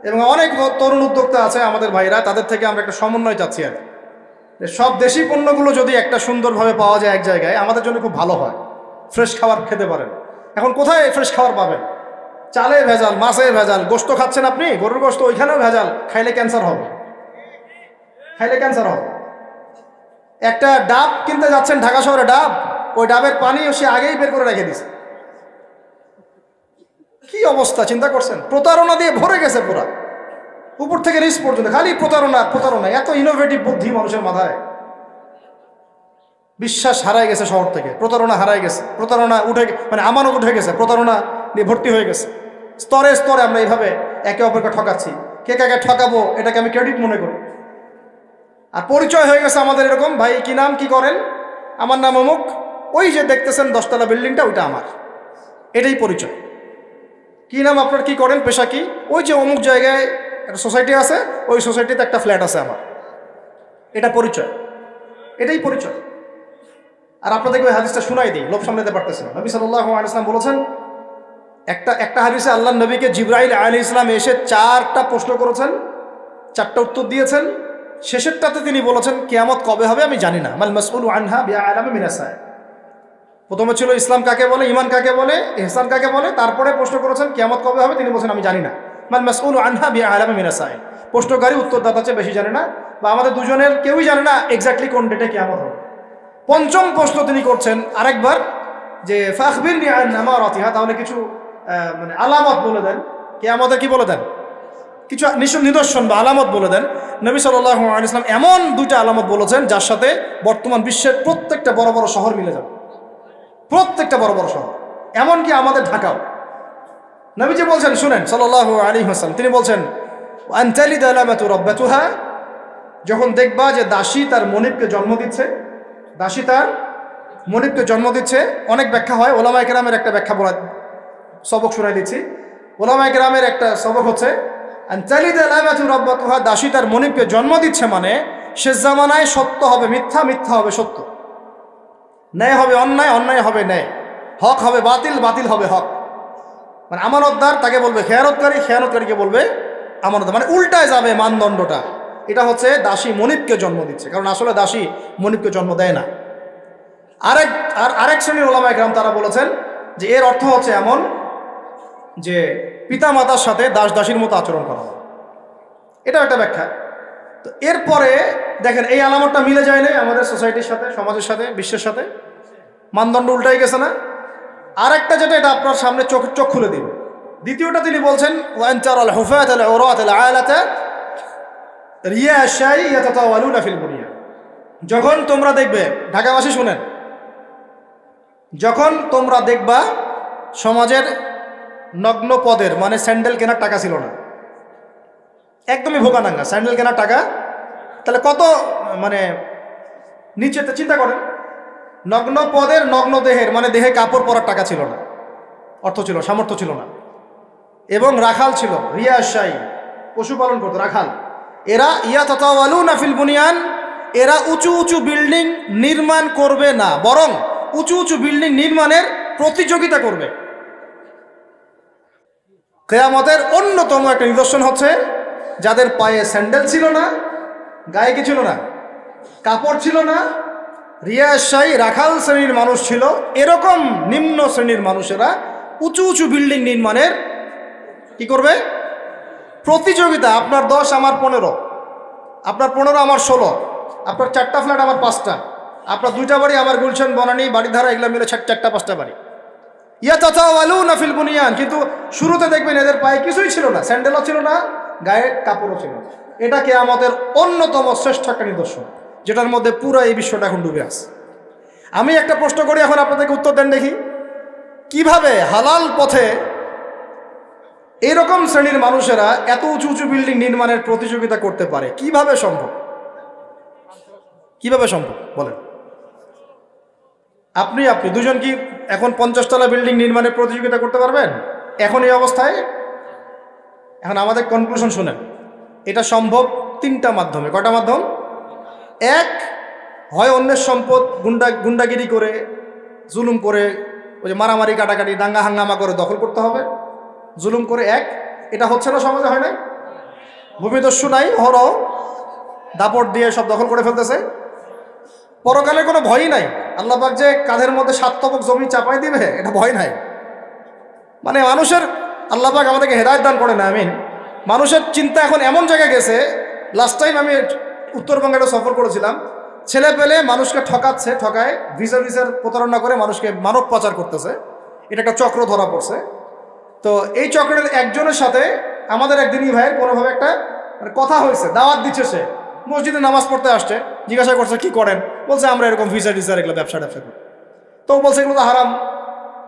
এবং অনেক তরুণ উদ্যোক্তা আছে আমাদের ভাইরা, তাদের থেকে আমরা একটা সমন্বয় চাচ্ছি। আর সব দেশি পণ্যগুলো যদি একটা সুন্দরভাবে পাওয়া যায় এক জায়গায়, আমাদের জন্য খুব ভালো হয়। ফ্রেশ খাবার খেতে পারেন। এখন কোথায় ফ্রেশ খাবার পাবেন? চালে ভেজাল, মাছে ভেজাল, গোশত খাচ্ছেন আপনি, গরুর গোশত, ওইখানেও ভেজাল। খাইলে ক্যান্সার হবে, একটা ডাব কিনতে যাচ্ছেন ঢাকা শহরে, ডাব, ওই ডাবের পানি সে আগেই বের করে রেখে দিছে। কি অবস্থা চিন্তা করছেন? প্রতারণা দিয়ে ভরে গেছে পুরা, উপর থেকে নিচ পর্যন্ত খালি প্রতারণা প্রতারণা। এত ইনোভেটিভ বুদ্ধি মানুষের মাথায়। বিশ্বাস হারাই গেছে শহর থেকে, প্রতারণা হারাই গেছে, প্রতারণা উঠে মানে আমানত উঠে গেছে, প্রতারণা নিয়ে ভর্তি হয়ে গেছে। স্তরে স্তরে আমরা এইভাবে একে অপরকে ঠকাচ্ছি। কে কাকে ঠকাবো এটাকে আমি ক্রেডিট মনে করি। আর পরিচয় হয়ে গেছে আমাদের এরকম, ভাই কি নাম, কি করেন? আমার নাম অমুক, ওই যে দেখতেছেন 10তলা বিল্ডিংটা ওইটা আমার, এটাই পরিচয়। কি নাম আপনার, কি করেন, পেশা কি? ওই যে অমুক জায়গায় একটা সোসাইটি আছে, ওই সোসাইটিতে একটা ফ্ল্যাট আছে আমার, এটা পরিচয়, এটাই পরিচয়। আর আপনাদেরকে ওই হাদিসটা শোনাই দিই, লোভ সামলাতে পারতেছে না। নবী সাল্লাল্লাহু আলাইহি ওয়াসাল্লাম বলেছেন, একটা হাদিসে আল্লাহ নবীকে জিবরাইল আলাইহিস সালাম এসে 4টা প্রশ্ন করেছেন, 4টা উত্তর দিয়েছেন। শেষেরটাতে তিনি বলেছেন কিয়ামত কবে হবে আমি জানি না। মাল মাসউলু আনহা বিআলামা মিনাস সাইল। প্রথমে ছিল ইসলাম কাকে বলে, ঈমান কাকে বলে, ইহসান কাকে বলে। তারপরে প্রশ্ন করেছেন কিয়ামত কবে হবে, তিনি বলেছেন আমি জানি না। মাল মাসউলু আনহা বিআলামা মিনাস সাইল। প্রশ্নকারী উত্তরদাতা চেয়ে বেশি জানে না, বা আমাদের দুজনের কেউই জানে না এক্স্যাক্টলি কোন ডেটে কিয়ামত হবে। পঞ্চম প্রশ্ন তিনি করছেন আরেকবার, যে ফাখবিরনি আন আমারাতিহা, তাহলে কিছু মানে আলামত বলে দেন, কিয়ামতের কি বলে দেন, কিছু নিদর্শন বা আলামত বলে দেন। নবী সাল্লাল্লাহু আলাইহি ওয়াসাল্লাম এমন 2টা আলামত বলেছেন যার সাথে বর্তমান বিশ্বের প্রত্যেকটা বড় বড় শহর মিলে যাবে, প্রত্যেকটা বড় বড় শহর, এমনকি আমাদের ঢাকাও। নবীজি বলছেন, শুনেন সাল্লাল্লাহু আলাইহি ওয়াসাল্লাম, তিনি বলছেন আনতালিদ আলামাতু রাব্বাতুহা, যখন দেখবা যে দাসী তার মনিবকে জন্ম দিচ্ছে, দাসী তার মনিবকে জন্ম দিচ্ছে। অনেক ব্যাখ্যা হয়, ওলামায়ে কেরামের একটা ব্যাখ্যা বলা সবক শোনাই দিচ্ছি। ওলামায়ে কেরামের একটা সবক হচ্ছে আনতালিদ আলামাতু রাব্বাতুহা, দাসী তার মনিবকে জন্ম দিচ্ছে মানে শেষ জামানায় সত্য হবে মিথ্যা, মিথ্যা হবে সত্য, ন্যায় হবে অন্যায়, অন্যায় হবে ন্যায়, হক হবে বাতিল, বাতিল হবে হক। মানে আমানতদার তাকে বলবে খেয়ানতকারী, খেয়ানতকারীকে বলবে আমানতদার, মানে উল্টায় যাবে মানদণ্ডটা। এটা হচ্ছে দাসী মনিবকে জন্ম দিচ্ছে, কারণ আসলে দাসী মনিবকে জন্ম দেয় না। আরেক শ্রেণীর ওলামায়ে কেরাম তারা বলেছেন যে এর অর্থ হচ্ছে এমন যে পিতা মাতার সাথে দাস দাসীর মতো আচরণ করা হবে, এটাও একটা ব্যাখ্যা। তো এরপরে দেখেন এই আলামতটা মিলে যায় না আমাদের সোসাইটির সাথে, সমাজের সাথে, বিশ্বের সাথে, মানদণ্ড উল্টাই গেছে না? আরেকটা যেটা, এটা আপনার সামনে চোখ খুলে দিবে। দ্বিতীয়টা তিনি বলছেন ওয়ান তারাল হুফাত আল উরাত আল আলাতা রিয়াশাই ইয়াতাতাওয়ালুনা ফিল বুনিয়ান, যখন তোমরা দেখবে, ঢাকাবাসী শুনেন, যখন তোমরা দেখবা সমাজের নগ্ন পদের, মানে স্যান্ডেল কেনার টাকা ছিল না, একদমই ভোগানাঙ্গা, স্যান্ডেল কেনার টাকা, তাহলে কত মানে নিচেতে চিন্তা করেন, নগ্ন পদের নগ্ন দেহের, মানে দেহে কাপড় পরার টাকা ছিল না, অর্থ ছিল, সামর্থ্য ছিল না, এবং রাখাল ছিল, রিয়াশাই পশুপালন করতো রাখাল। এরা ইয়াতাতাওয়ালুনা ফিল বুনিয়ান, এরা উঁচু উঁচু বিল্ডিং নির্মাণ করবে না, বরং উঁচু উঁচু বিল্ডিং নির্মাণের প্রতিযোগিতা করবে। কিয়ামতের অন্যতম একটা নিদর্শন হচ্ছে যাদের পায়ে স্যান্ডেল ছিল না, গায়ে কি ছিল না, কাপড় ছিল না, রিয়াশাই রাখাল শ্রেণীর মানুষ ছিল, এরকম নিম্ন শ্রেণীর মানুষেরা উঁচু উঁচু বিল্ডিং নির্মাণের কি করবে, প্রতিযোগিতা। আপনার 10 আমার 15, আপনার 15 আমার 16, আপনার 4টা ফ্ল্যাট আমার 5টা, আপনার 2টা বাড়ি আমার গুলশান বনানী বাড়িধারা এগুলো মিলে 4টা 5টা বাড়ি। ইয়াতাতাওয়ালুনা ফিল বুনিয়ান, কিন্তু শুরুতে দেখবেন এদের পায়ে কিছুই ছিল না, স্যান্ডেলও ছিল না, গায়ে কাপড়ও ছিল না। এটা কিয়ামতের অন্যতম শ্রেষ্ঠ একটা নিদর্শন, যেটার মধ্যে পুরো এই বিশ্বটা এখন ডুবে আছে। আমি একটা প্রশ্ন করি, এখন আপনাদেরকে উত্তর দেন দেখি, কিভাবে হালাল পথে এরকম শ্রেণীর মানুষেরা এত উঁচু উঁচু বিল্ডিং নির্মাণের প্রতিযোগিতা করতে পারে? কিভাবে সম্ভব, কিভাবে সম্ভব বলেন? আপনি দুজন কি এখন 50 তলা বিল্ডিং নির্মাণের প্রতিযোগিতা করতে পারবেন এখন এই অবস্থায়? এখন আমাদের কনক্লুশন শুনেন, এটা সম্ভব 3টা মাধ্যমে। কয়টা মাধ্যম? এক, হয় অন্যের সম্পদ গুন্ডাগিরি করে, জুলুম করে, ওই যে মারামারি কাটাকাটি দাঙ্গা হাঙ্গামা করে দখল করতে হবে, জুলুম করে। এক, এটা হচ্ছে না, সমাজে হয় নাই, ভূমিদস্যু নাই, হরও দাপট দিয়ে সব দখল করে ফেলতেছে, পরকালে কোনো ভয়ই নাই, আল্লাহ পাক যে কাঁধের মধ্যে 7 তবক জমি চাপাই দিবে এটা ভয় নাই। মানে মানুষের, আল্লাহ পাক আমাদেরকে হেদায়েত দান করে না, আমিন। মানুষের চিন্তা এখন এমন জায়গায় গেছে, লাস্ট টাইম আমি উত্তরবঙ্গে একটা সফর করেছিলাম, ছেলে পেলে মানুষকে ঠকায় ভিসার প্রতারণা করে মানুষকে মানব পাচার করতেছে, এটা একটা চক্র ধরা পড়ছে। তো এই চক্রের একজনের সাথে আমাদের একদিনই ভাইয়ের কোনোভাবে একটা মানে কথা হয়েছে, দাওয়াত দিচ্ছে, সে মসজিদে নামাজ পড়তে আসছে, জিজ্ঞাসা করছে কি করেন, বলছে আমরা এরকম ভিসা টিসার এগুলো ব্যবসা করি। তো বলছে এগুলো তো হারাম,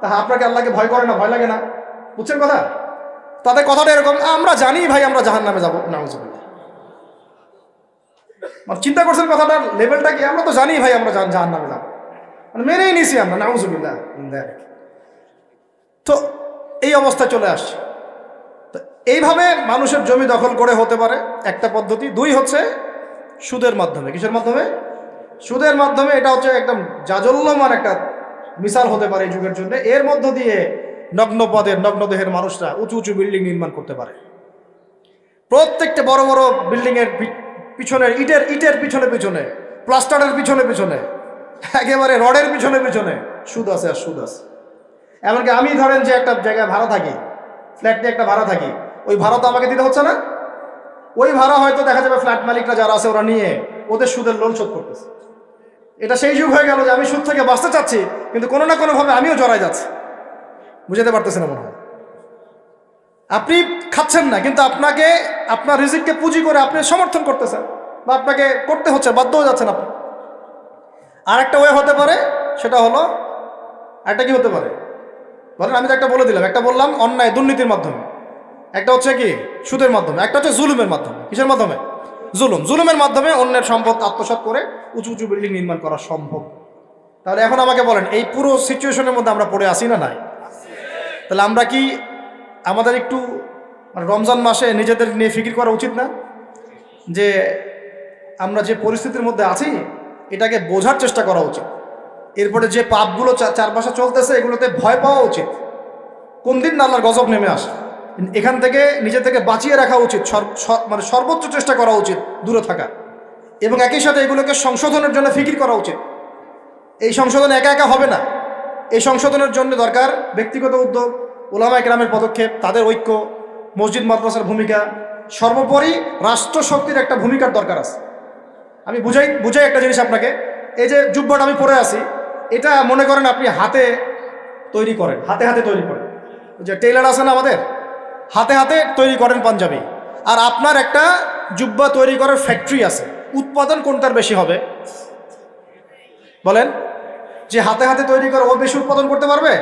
তা আপনাকে আল্লাহকে ভয় করে না, ভয় লাগে না? বুঝছেন কথা? তাদের কথাটা এরকম, আমরা জানি ভাই আমরা জাহান্নামে যাবো, নাউজুবিল্লাহ। মানে চিন্তা করছেন কথাটার লেভেলটা কি? আমরা তো জানি ভাই আমরা জাহান্নামে যাবো, মানে মেনেই নিছি আমরা, নাউজুবিল্লাহ। তো এই অবস্থায় চলে আসছে। তো এইভাবে মানুষের জমি দখল করে হতে পারে একটা পদ্ধতি। দুই হচ্ছে সুদের মাধ্যমে। কিসের মাধ্যমে? সুদের মাধ্যমে। এটা হচ্ছে একদম জাজল্যমান একটা মিসাল হতে পারে এই যুগের জন্য। এর মধ্য দিয়ে নগ্ন পদের নগ্ন দেহের মানুষরা উঁচু উঁচু বিল্ডিং নির্মাণ করতে পারে। প্রত্যেকটা বড় বড় বিল্ডিংয়ের পিছনের ইটের পিছনে পিছনে, প্লাস্টারের পিছনে পিছনে, একেবারে রডের পিছনে পিছনে সুদ আছে আর সুদ আছে। এমনকি আমি ধরেন যে একটা জায়গায় ভাড়া থাকি, ফ্ল্যাট নিয়ে একটা ভাড়া থাকি, ওই ভাড়া তো আমাকে দিতে হচ্ছে না। ওই ভাড়া হয়তো দেখা যাবে ফ্ল্যাট মালিকরা যারা আছে ওরা নিয়ে ওদের সুদের লোন শোধ করতেছে। এটা সেই যুগ হয়ে গেল যে আমি সুদ থেকে বাঁচতে চাচ্ছি, কিন্তু কোনো না কোনোভাবে আমিও জড়াই যাচ্ছি। বুঝাতে পারতেছেন না মনে হয়? আপনি খাচ্ছেন না, কিন্তু আপনাকে আপনার রিজিককে পুঁজি করে আপনি সমর্থন করতেছেন, বা আপনাকে করতে হচ্ছে, বাধ্য হয়ে যাচ্ছেন আপনি। আর একটা ওয়ে হতে পারে, সেটা হলো, একটা কি হতে পারে বলেন? আমি তো একটা বলে দিলাম, একটা বললাম অন্যায় দুর্নীতির মাধ্যমে, একটা হচ্ছে কি সুদের মাধ্যমে, একটা হচ্ছে জুলুমের মাধ্যমে। কিসের মাধ্যমে? জুলুমের মাধ্যমে অন্যের সম্পদ আত্মসাৎ করে উঁচু উঁচু বিল্ডিং নির্মাণ করা সম্ভব। তাহলে এখন আমাকে বলেন, এই পুরো সিচুয়েশনের মধ্যে আমরা পড়ে আসি না নাই? তাহলে আমরা কি আমাদের একটু রমজান মাসে নিজেদের নিয়ে ফিকির করা উচিত না, যে আমরা যে পরিস্থিতির মধ্যে আছি এটাকে বোঝার চেষ্টা করা উচিত। এরপরে যে পাপগুলো চারপাশে চলতেছে এগুলোতে ভয় পাওয়া উচিত। কোন দিন না আল্লাহর গজব নেমে আসে, এখান থেকে নিজে থেকে বাঁচিয়ে রাখা উচিত, মানে সর্বোচ্চ চেষ্টা করা উচিত দূরে থাকা, এবং একই সাথে এগুলোকে সংশোধনের জন্য ফিকির করা উচিত। এই সংশোধন একা একা হবে না, এই সংশোধনের জন্য দরকার ব্যক্তিগত উদ্যোগ, ওলামায়ে কেরামের পদক্ষেপ, তাদের ঐক্য, মসজিদ মাদ্রাসার ভূমিকা, সর্বোপরি রাষ্ট্রশক্তির একটা ভূমিকার দরকার আছে। আমি বুঝাই একটা জিনিস আপনাকে। এই যে জুব্বাটা আমি পরে আছি, এটা মনে করেন আপনি হাতে তৈরি করেন, হাতে হাতে তৈরি করেন। যে টেইলার আছে না আমাদের, হাতে হাতে তৈরি করেন পাঞ্জাবি। আর আপনার একটা জুব্বা তৈরি করার ফ্যাক্টরি আছে, উৎপাদন কোনটার বেশি হবে বলেন? যে হাতে হাতে তৈরি করে ও বেশি উৎপাদন করতে পারবে,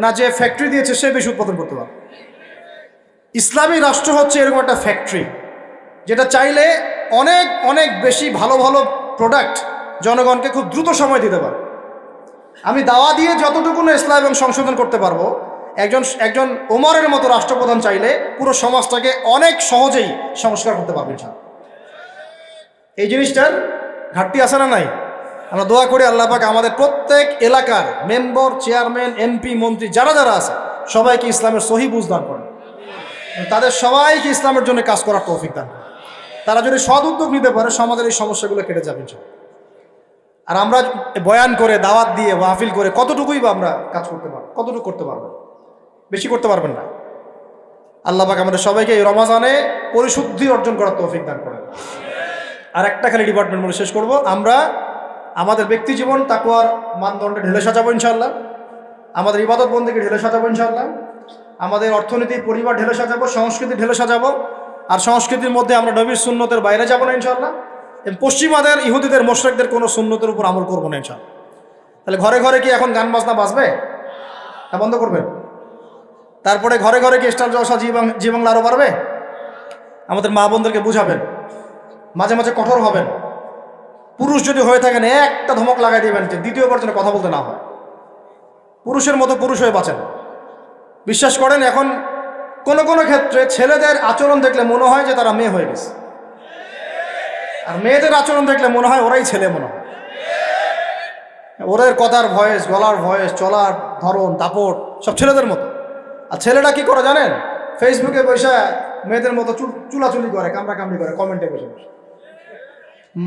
না যে ফ্যাক্টরি দিয়েছে সে বেশি উৎপাদন করতে পারবে? ইসলামী রাষ্ট্র হচ্ছে এরকম একটা ফ্যাক্টরি, যেটা চাইলে অনেক অনেক বেশি ভালো ভালো প্রোডাক্ট জনগণকে খুব দ্রুত সময় দিতে পারে। আমি দাওয়া দিয়ে যতটুকু ইসলাম এবং সংশোধন করতে পারবো, একজন ওমরের মতো রাষ্ট্রপ্রধান চাইলে পুরো সমাজটাকে অনেক সহজেই সংস্কার করতে পারবেন। এই জিনিসটার ঘাটতি আছে না নাই? আমরা দোয়া করি আল্লাহ পাক আমাদের প্রত্যেক এলাকার মেম্বার, চেয়ারম্যান, এমপি, মন্ত্রী যারা যারা আছে সবাইকে ইসলামের সহি বুঝ দান করেন, তাদের সবাইকে ইসলামের জন্য কাজ করার তৌফিক দান। তারা যদি সৎ উদ্যোগ নিতে পারে সমাজের এই সমস্যাগুলো কেটে যাবে। আর আমরা বয়ান করে, দাওয়াত দিয়ে, মাহফিল করে কতটুকুই বা আমরা কাজ করতে পারবো? কতটুকু করতে পারবো? বেশি করতে পারবেন না। আল্লাহ পাক আমাদের সবাইকে এই রমাজানে পরিশুদ্ধি অর্জন করার তৌফিক দান করেন। আর একটা খালি ডিপার্টমেন্ট বলে শেষ করব, আমরা আমাদের ব্যক্তি জীবন তাকওয়ার মানদণ্ডে ঢেলে সাজাবো ইনশাআল্লাহ, আমাদের ইবাদত বন্দেগী ঢেলে সাজাবো ইনশাআল্লাহ, আমাদের অর্থনীতি, পরিবার ঢেলে সাজাবো, সংস্কৃতি ঢেলে সাজাবো। আর সংস্কৃতির মধ্যে আমরা নবীর সুন্নতের বাইরে যাবো না ইনশাআল্লাহ। পশ্চিমাদের, ইহুদিদের, মুশরিকদের কোনো সুন্নতের উপর আমল করবো না ইনশাআল্লাহ। তাহলে ঘরে ঘরে কি এখন গান বাজনা বাজবে? তা বন্ধ করবেন। তারপরে ঘরে ঘরে কি স্টার জলসা, জি বাংলা আরও বাড়বে? আমাদের মা বোনদেরকে বুঝাবেন, মাঝে মাঝে কঠোর হবেন। পুরুষ যদি হয়ে থাকেন একটা ধমক লাগাই দেবেন যে দ্বিতীয়বার যেন কথা বলতে না হয়। পুরুষের মতো পুরুষ হয়ে বাঁচেন। বিশ্বাস করেন, এখন কোনো কোনো ক্ষেত্রে ছেলেদের আচরণ দেখলে মনে হয় যে তারা মেয়ে হয়ে গেছে, আর মেয়েদের আচরণ দেখলে মনে হয় ওরাই ছেলে মনে হয়। ওদের কথার ভয়েস, গলার ভয়েস, চলার ধরন, দাপট সব ছেলেদের মতো। আর ছেলেরা কি করে জানেন? ফেসবুকে বসে মেয়েদের মতো চুলাচুলি করে, কামড়াকামড়ি করে, কমেন্টে বসে বসে।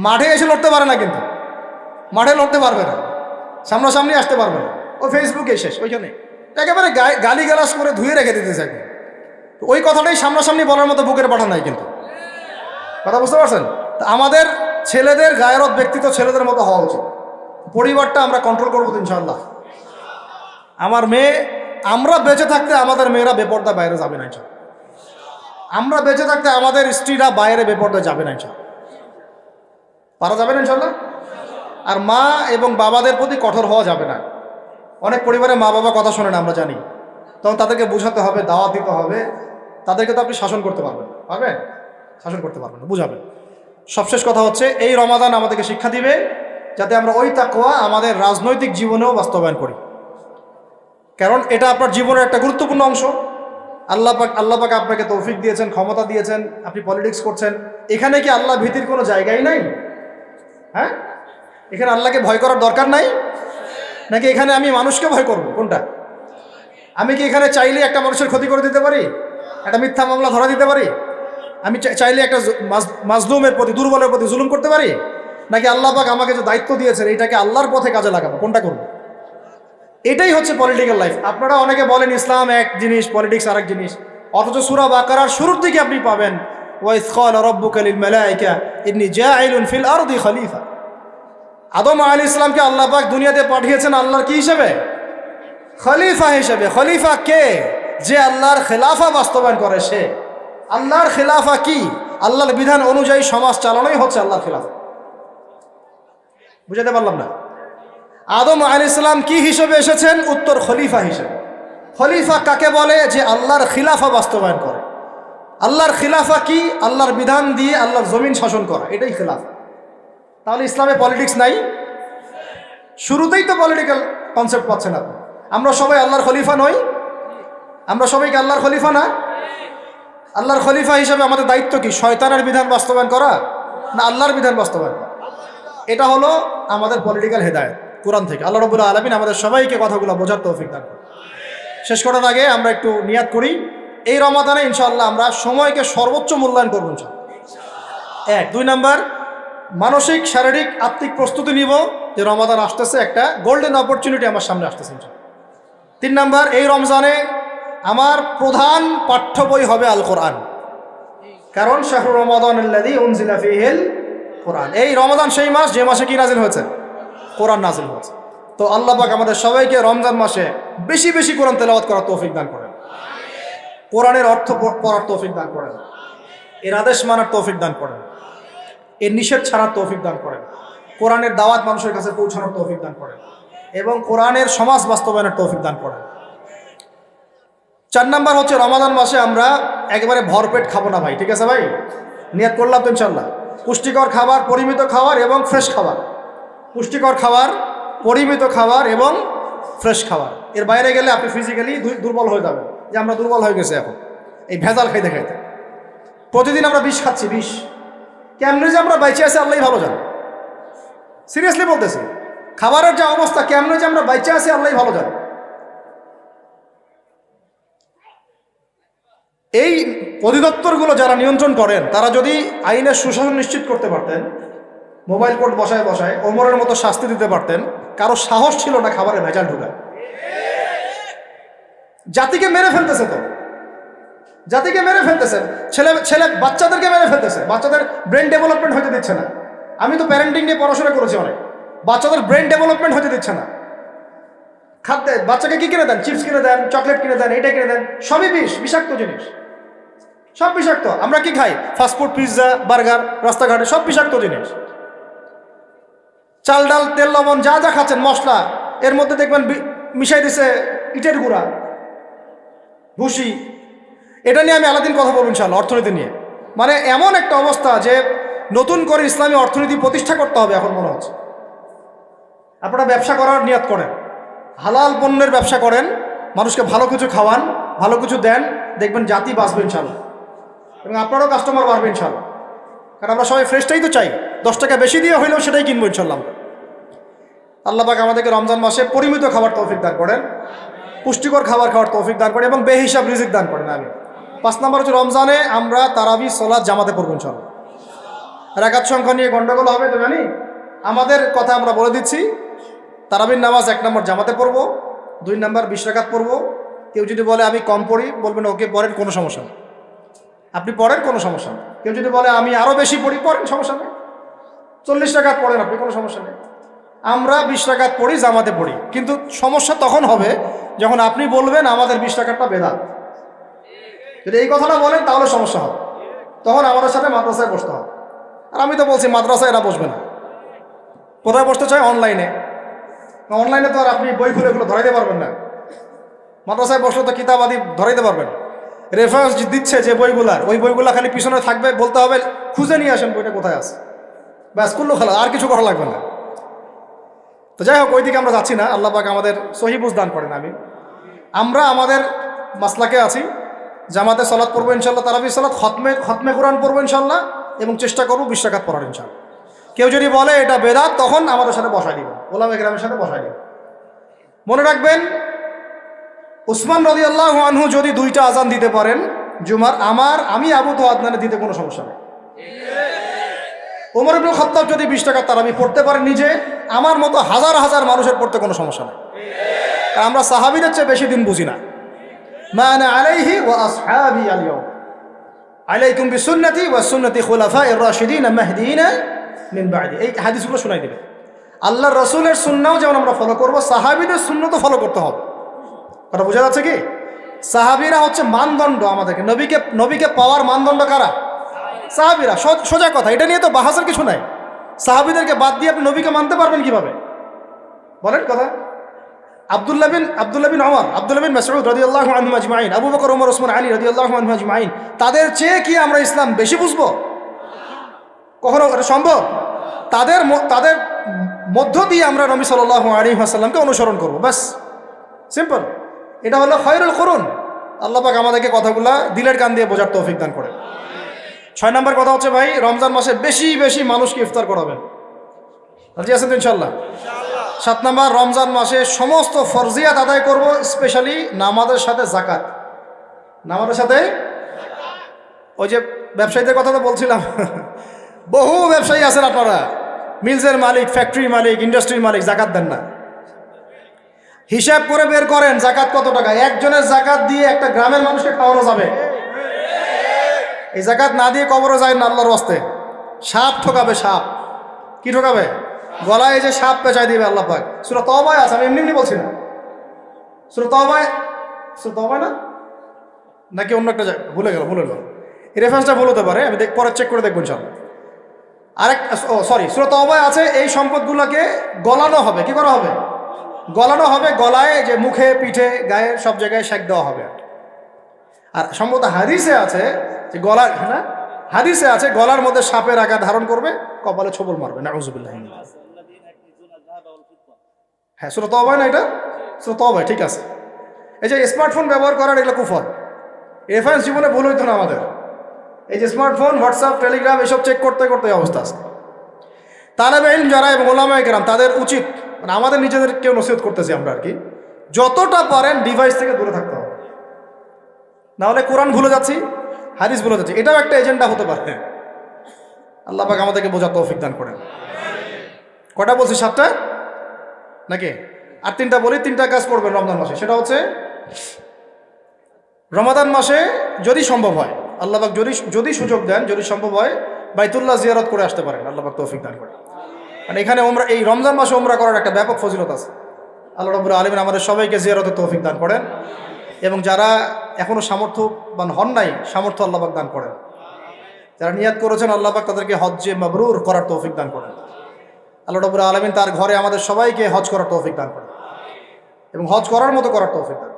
মাঠে এসে লড়তে পারে না, কিন্তু মাঠে লড়তে পারবে না, সামনাসামনি আসতে পারবে না। ও ফেসবুকে শেষ, ওইখানে একেবারে গালি গালাস করে ধুয়ে রেখে দিতে চাই। ওই কথাটাই সামনাসামনি বলার মতো বুকের পাঠা নাই। কিন্তু কথা বুঝতে পারছেন? তা আমাদের ছেলেদের গায়রত ব্যক্তিত্ব ছেলেদের মতো হওয়া উচিত। পরিবারটা আমরা কন্ট্রোল করবো ইনশাআল্লাহ। আমার মেয়ে আমরা বেঁচে থাকতে আমাদের মেয়েরা বেপর্দা বাইরে যাবে না, আমরা বেঁচে থাকতে আমাদের স্ত্রীরা বাইরে বেপর্দা যাবে না, পারা যাবে না ইনশাল্লাহ। আর মা এবং বাবাদের প্রতি কঠোর হওয়া যাবে না। অনেক পরিবারে মা বাবা কথা শোনে না, আমরা জানি, তখন তাদেরকে বোঝাতে হবে, দাওয়াত দিতে হবে। তাদেরকে তো আপনি শাসন করতে পারবেন, শাসন করতে পারবেন না, বুঝাবেন। সবশেষ কথা হচ্ছে, এই রমাদান আমাদেরকে শিক্ষা দিবে যাতে আমরা ওই তাকওয়া আমাদের রাজনৈতিক জীবনেও বাস্তবায়ন করি, কারণ এটা আপনার জীবনের একটা গুরুত্বপূর্ণ অংশ। আল্লাহ পাক আপনাকে তৌফিক দিয়েছেন, ক্ষমতা দিয়েছেন, আপনি পলিটিক্স করছেন। এখানে কি আল্লাহ ভীতির কোনো জায়গাই নাই? হ্যাঁ, এখানে আল্লাহকে ভয় করার দরকার নাই নাকি এখানে আমি মানুষকে ভয় করব? কোনটা? আমি কি এখানে চাইলে একটা মানুষের ক্ষতি করে দিতে পারি, একটা মিথ্যা মামলা ধরা দিতে পারি? আমি চাইলে একটা মাজলুমের প্রতি, দুর্বলের প্রতি জুলুম করতে পারি? নাকি আল্লাহ পাক আমাকে যে দায়িত্ব দিয়েছেন এইটাকে আল্লাহর পথে কাজে লাগাবো? কোনটা করবো? এটাই হচ্ছে পলিটিক্যাল লাইফ। আপনারা অনেকে বলেন ইসলাম এক জিনিস, পলিটিক্স আরেক জিনিস, অথচ সূরা বাকারার শুরুর দিকে আপনি পাবেন ওয়াইজ ক্বালা রাব্বুকা লিল মালায়েকা ইন্নী জাইলুন ফিল আরদি খলিফা। আদম আলাইহিস সালামকে আল্লাহ পাক দুনিয়াতে পাঠিয়েছেন আল্লাহর কি হিসেবে? খলিফা হিসেবে। খলিফা কে? যে আল্লাহর খেলাফা বাস্তবায়ন করে সে। আল্লাহর খেলাফা কি? আল্লাহর বিধান অনুযায়ী সমাজ চালানোই হচ্ছে আল্লাহর খেলাফা। বুঝাতে পারলাম না? আদম আলাইহিস সালাম কি হিসেবে এসেছেন? উত্তর, খলিফা হিসেবে। খলিফা কাকে বলে? যে আল্লাহর খিলাফা বাস্তবায়ন করে। আল্লাহর খিলাফা কি? আল্লাহর বিধান দিয়ে আল্লাহর জমিন শাসন করা, এটাই খিলাফা। তাহলে ইসলামে পলিটিক্স নাই? শুরুতেই তো পলিটিক্যাল কনসেপ্ট পাচ্ছেন আপনি। আমরা সবাই আল্লাহর খলিফা নই? আমরা সবাইকে আল্লাহর খলিফা না? আল্লাহর খলিফা হিসেবে আমাদের দায়িত্ব কি? শয়তানের বিধান বাস্তবায়ন করা না আল্লাহর বিধান বাস্তবায়ন করা? এটা হলো আমাদের পলিটিক্যাল হেদায়েত কোরআন থেকে। আল্লাহ রাব্বুল আলামিন আমাদের সবাইকে কথাগুলো বোঝার তৌফিক দান করুন। শেষ করার আগে আমরা একটু নিয়াত করি, এই রমাদানে ইনশাআল্লাহ আমরা সময়কে সর্বোচ্চ মূল্যায়ন করব ইনশাআল্লাহ। 1, 2 নাম্বার, মানসিক, শারীরিক, আত্মিক প্রস্তুতি নিব যে রমাদান আসতেছে, একটা গোল্ডেন অপরচুনিটি আমার সামনে আসতেছে ইনশাআল্লাহ। 3 নাম্বার, এই রমজানে আমার প্রধান পাঠ্য বই হবে আল কোরআন, কারণ শাহরু রমাদানাল্লাযী উনজিলা ফীহিল কোরআন। এই রমাদান সেই মাস যে মাসে কি নাজিল হয়েছে? কোরআন নাজিল হয়েছে। তো আল্লাহ পাক আমাদের সবাইকে রমজান মাসে বেশি বেশি কোরআন তেলাওয়াত করার তৌফিক দান করেন, কোরআনের অর্থ পড়ার তৌফিক দান করেন, এর আদেশ মানার তৌফিক দান করেন, এর নিষেধ ছাড়ার তৌফিক দান করেন, কোরআনের দাওয়াত মানুষের কাছে পৌঁছানোর তৌফিক দান করেন এবং কোরআনের সমাজ বাস্তবায়নের তৌফিক দান করেন। 4 নাম্বার হচ্ছে, রমাদান মাসে আমরা একেবারে ভরপেট খাবো না ভাই, ঠিক আছে ভাই? নিয়াত করলাম তো ইনশাল্লাহ। পুষ্টিকর খাবার, পরিমিত খাবার এবং ফ্রেশ খাবার। পুষ্টিকর খাবার, পরিমিত খাবার এবং ফ্রেশ খাবার। এর বাইরে গেলে আপনি ফিজিক্যালি দুর্বল হয়ে যাবেন, যে আমরা দুর্বল হয়ে গেছি এখন এই ভেজাল খাইতে খাইতে। প্রতিদিন আমরা বিষ খাচ্ছি, বিষ। কেমনে যে আমরা বাইচে আছি আল্লাহই ভালো জানে, সিরিয়াসলি বলতেছি। খাবারের যে অবস্থা, কেমনে যে আমরা বাইচে আছি আল্লাহই ভালো জানে। এই অধিদপ্তরগুলো যারা নিয়ন্ত্রণ করেন, তারা যদি আইনের সুশাসন নিশ্চিত করতে পারতেন, মোবাইল কোর্ট বসায় বসায় ওমরের মতো শাস্তি দিতে পারতেন, কারো সাহস ছিল না খাবারে ভেজাল ঢুকায়। জাতিকে মেরে ফেলতেছে, তো জাতিকে মেরে ফেলতেছে, ছেলে বাচ্চাদেরকে মেরে ফেলতেছে, বাচ্চাদের ব্রেন ডেভেলপমেন্ট হতে দিচ্ছে না। আমি তো প্যারেন্টিং নিয়ে পড়াশোনা করেছি অনেক, বাচ্চাদের ব্রেন ডেভেলপমেন্ট হতে দিচ্ছে না। খাদ্যে বাচ্চাকে কি কিনে দেন? চিপস কিনে দেন, চকলেট কিনে দেন, এইটা কিনে দেন, সবই বিষ, বিষাক্ত জিনিস, সব বিষাক্ত। আমরা কি খাই? ফাস্টফুড, পিৎজা, বার্গার, রাস্তাঘাটে সব বিষাক্ত জিনিস। চাল, ডাল, তেল, লবণ যা যা খাচ্ছেন, মশলা, এর মধ্যে দেখবেন মিশাই দিছে ইটের গুঁড়া, ভুসি। এটা নিয়ে আমি আলাদিন কথা বলবো ইনশাআল্লাহ, অর্থনীতি নিয়ে। মানে এমন একটা অবস্থা যে নতুন করে ইসলামী অর্থনীতি প্রতিষ্ঠা করতে হবে এখন মনে হচ্ছে। আপনারা ব্যবসা করার নিয়াত করেন, হালাল পণ্যের ব্যবসা করেন, মানুষকে ভালো কিছু খাওয়ান, ভালো কিছু দেন, দেখবেন জাতি বাঁচবে ইনশাআল্লাহ এবং আপনারও কাস্টমার বাড়বে ইনশাআল্লাহ। কারণ আমরা সবাই ফ্রেশটাই তো চাই, 10 টাকা বেশি দিয়ে হইলেও সেটাই কিনবো ইনশাআল্লাহ। আল্লাহ পাক আমাদেরকে রমজান মাসে পরিমিত খাবার তৌফিক দান করেন, পুষ্টিকর খাবার খাওয়ার তৌফিক দান করেন এবং বেহিসাব রিজিক দান করেন। আমি 5 নম্বর হচ্ছে, রমজানে আমরা তারাবি সালাত জামাতে পড়বো ইনশাআল্লাহ। রাকাত সংখ্যা নিয়ে গন্ডগোল হবে তো জানি, আমাদের কথা আমরা বলে দিচ্ছি। তারাবির নামাজ 1 নম্বর জামাতে পড়বো, 2 নম্বর 20 রাকাত পড়বো। কেউ যদি বলে আমি কম পড়ি, বলবেন ওকে পড়েন, কোনো সমস্যা নেই, আপনি পড়েন, কোনো সমস্যা নেই। কেউ যদি বলে আমি আরও বেশি পড়ি, পড়েন, সমস্যা নেই, 40 রাকাত পড়েন আপনি, কোনো সমস্যা নেই। আমরা 20 রাকাত পড়ি, জামাতে পড়ি। কিন্তু সমস্যা তখন হবে যখন আপনি বলবেন আমাদের 20 টাকারটা বেদাত। যদি এই কথাটা বলেন তাহলে সমস্যা হবে, তখন আমাদের সাথে মাদ্রাসায় বসতে হবে। আর আমি তো বলছি মাদ্রাসায় এরা বসবে না, কোথায় বসতে চায়? অনলাইনে। অনলাইনে তো আর আপনি বই খুলে এগুলো ধরাইতে পারবেন না। মাদ্রাসায় বসলে তো কিতাবাদি ধরাইতে পারবেন। রেফারেন্স দিচ্ছে যে বইগুলার, ওই বইগুলা খালি পিছনে থাকবে, বলতে হবে খুঁজে নিয়ে আসেন বইটা কোথায় আছে, ব্যাস কুল্লু খেলা, আর কিছু করা লাগবে না। তো যাই হোক, ওইদিকে আমরা যাচ্ছি না। আল্লাহ পাক আমাদের সহি বুঝ দান করেন। আমরা আমাদের মাসলাকে আছি, জামাতে সালাত পড়বো ইনশাল্লাহ, তারাবি সালাত, খতমে কোরআন পড়বো ইনশাল্লাহ, এবং চেষ্টা করবো 20 রাকাত পড়ার ইনশাল্লাহ। কেউ যদি বলে এটা বেদাত, তখন আমাদের সাথে বসাই দিবেন, ওলামা কেরামের সাথে বসাই দিবেন। মনে রাখবেন, উসমান রাদিয়াল্লাহু আনহু যদি 2টা আজান দিতে পারেন জুমার, আমি আবু তো আদনানে দিতে কোনো সমস্যা নেই। ওমর ইবনে খাত্তাব যদি 20 টাকা তারাবি পড়তে পারেন নিজে, আমার মতো হাজার হাজার মানুষের পড়তে কোনো সমস্যা নেই। কারণ আমরা সাহাবীদের চেয়ে বেশি দিন বুঝি না। মা আনা আলাইহি ওয়া আসহাবি আল-ইয়াউম আলাইকুম বিসুন্নতি ওয়া সুন্নতি খুলাফায়ে রাশিদিন মাহদিয়িন মিন বা'দি। এই হাদিসগুলো শোনাই দিবেন। আল্লাহর রাসূলের সুন্নাহও যেমন আমরা ফলো করব, সাহাবীদের সুন্নাতও ফলো করতে হবে। কথা বোঝা যাচ্ছে কি? সাহাবীরা হচ্ছে মানদণ্ড আমাদেরকে, নবীকে পাওয়ার মানদণ্ড কারা? সাহাবীরা। সোজা কথা, এটা নিয়ে তো বাহাসের কিছু নাই। সাহাবীদেরকে বাদ দিয়ে আপনি নবীকে মানতে পারবেন কিভাবে? বলেন কথা। আব্দুল্লাহ বিন ওমর, আব্দুল্লাহ বিন মাসউদ রাদিয়াল্লাহু আনহুম আজমাইন, আবু বকর, ওমর, ওসমান, আলী রাদিয়াল্লাহু আনহুম আজমাইন, তাদের চেয়ে কি আমরা ইসলাম বেশি বুঝবো? কখনো এটা সম্ভব? তাদের মধ্য দিয়ে আমরা নবী সাল্লাল্লাহু আলাইহি ওয়াসাল্লামকে অনুসরণ করব, ব্যাস, সিম্পল। এটা হলো খায়রুল কুরুন। আল্লাহ পাক আমাদেরকে কথাগুলা দিলের কান দিয়ে বোঝার তৌফিক দান করেন। 6 নম্বর কথা হচ্ছে, ভাই, রমজান মাসে বেশি বেশি মানুষকে ইফতার করাবেন। রাজি আছেন তো ইনশাআল্লাহ? 7 নম্বর, রমজান মাসে সমস্ত ফরজিয়াত আদায় করব, স্পেশালি নামাজের সাথে যাকাত। নামাজের সাথে, ওই যে ব্যবসায়ীদের কথা তো বলছিলাম, বহু ব্যবসায়ী আছেন আপনারা, মিলসের মালিক, ফ্যাক্টরির মালিক, ইন্ডাস্ট্রির মালিক, যাকাত দেন না। হিসাব করে বের করেন যাকাত কত টাকা। একজনের যাকাত দিয়ে একটা গ্রামের মানুষকে খাওয়ানো যাবে? এই যাকাত না দিয়ে কবরে যায় না আল্লাহর ওয়াস্তে। সাপ ঠকাবে, সাপ। কি ঠকাবে? গলায় যে সাপ পেঁচাই দিবে আল্লাহ পাক। সূরা তাওবায় আছে, আমি এমনি বলছি না। সূরা তাওবায় না, নাকি অন্য একটা ভুলে গেল। এই রেফারেন্সটা ভুল হতে পারে, আমি পরে চেক করে দেখবো ইনশাআল্লাহ। সূরা তাওবায় আছে, এই সম্পদগুলোকে গলানো হবে। কি করা হবে? গলানো হবে। গলায়, যে মুখে, পিঠে, গায়ে, সব জায়গায় শেক দেওয়া হবে। আর সম্ভবত হাদিসে আছে যে হাদিসে আছে গলার মধ্যে সাপের আকার ধারণ করবে, কপালে ছোবল মারবে। নাউযুবিল্লাহ। হ্যাঁ, সূরা তাওবায় না, এটা সূরা তাওবায়, ঠিক আছে। এই যে স্মার্টফোন ব্যবহার করার, এগুলো কুফর। রেফারেন্স জীবনে ভুল হইতো না আমাদের। এই যে স্মার্টফোন, হোয়াটসঅ্যাপ, টেলিগ্রাম, এসব চেক করতে করতে অবস্থা আছে। তালেবে ইলম যারা এবং ওলামায়ে কেরাম, তাদের উচিত, মানে আমাদের নিজেদেরকেও নসিহত করতেছি আমরা আর কি, যতটা পারেন ডিভাইস থেকে দূরে থাকতে হবে। নাহলে কোরআন ভুলে যাচ্ছি, হাদিস ভুলে যাচ্ছি, এটাও একটা এজেন্ডা হতে পারে। আল্লাহ পাক আমাদেরকে বোঝার তৌফিক দান করেন। কটা বলছি? 7টা নাকি? আর 3টা বলি। 3টা কাজ করবেন রমজান মাসে। সেটা হচ্ছে, রমাদান মাসে যদি সম্ভব হয়, আল্লাহ পাক যদি সুযোগ দেন, যদি সম্ভব হয়, বাইতুল্লাহ জিয়ারত করে আসতে পারেন। আল্লাহ পাক তৌফিক দান করেন। মানে এখানে এই রমজান মাসে উমরা করার একটা ব্যাপক ফজিলত আছে। আল্লাহ রাব্বুল আলামিন আমাদের সবাইকে জিয়ারতের তৌফিক দান করেন, এবং যারা এখনো সামর্থ্যবান হন নাই, সামর্থ্য আল্লাহ পাক দান করেন। যারা নিয়াত করেছেন, আল্লাহ পাক তাদেরকে হজ্জে মাবরুর করার তৌফিক দান করেন। আল্লাহ রাব্বুল আলামিন তার ঘরে আমাদের সবাইকে হজ করার তৌফিক দান করেন, এবং হজ করার মতো করার তৌফিক দান।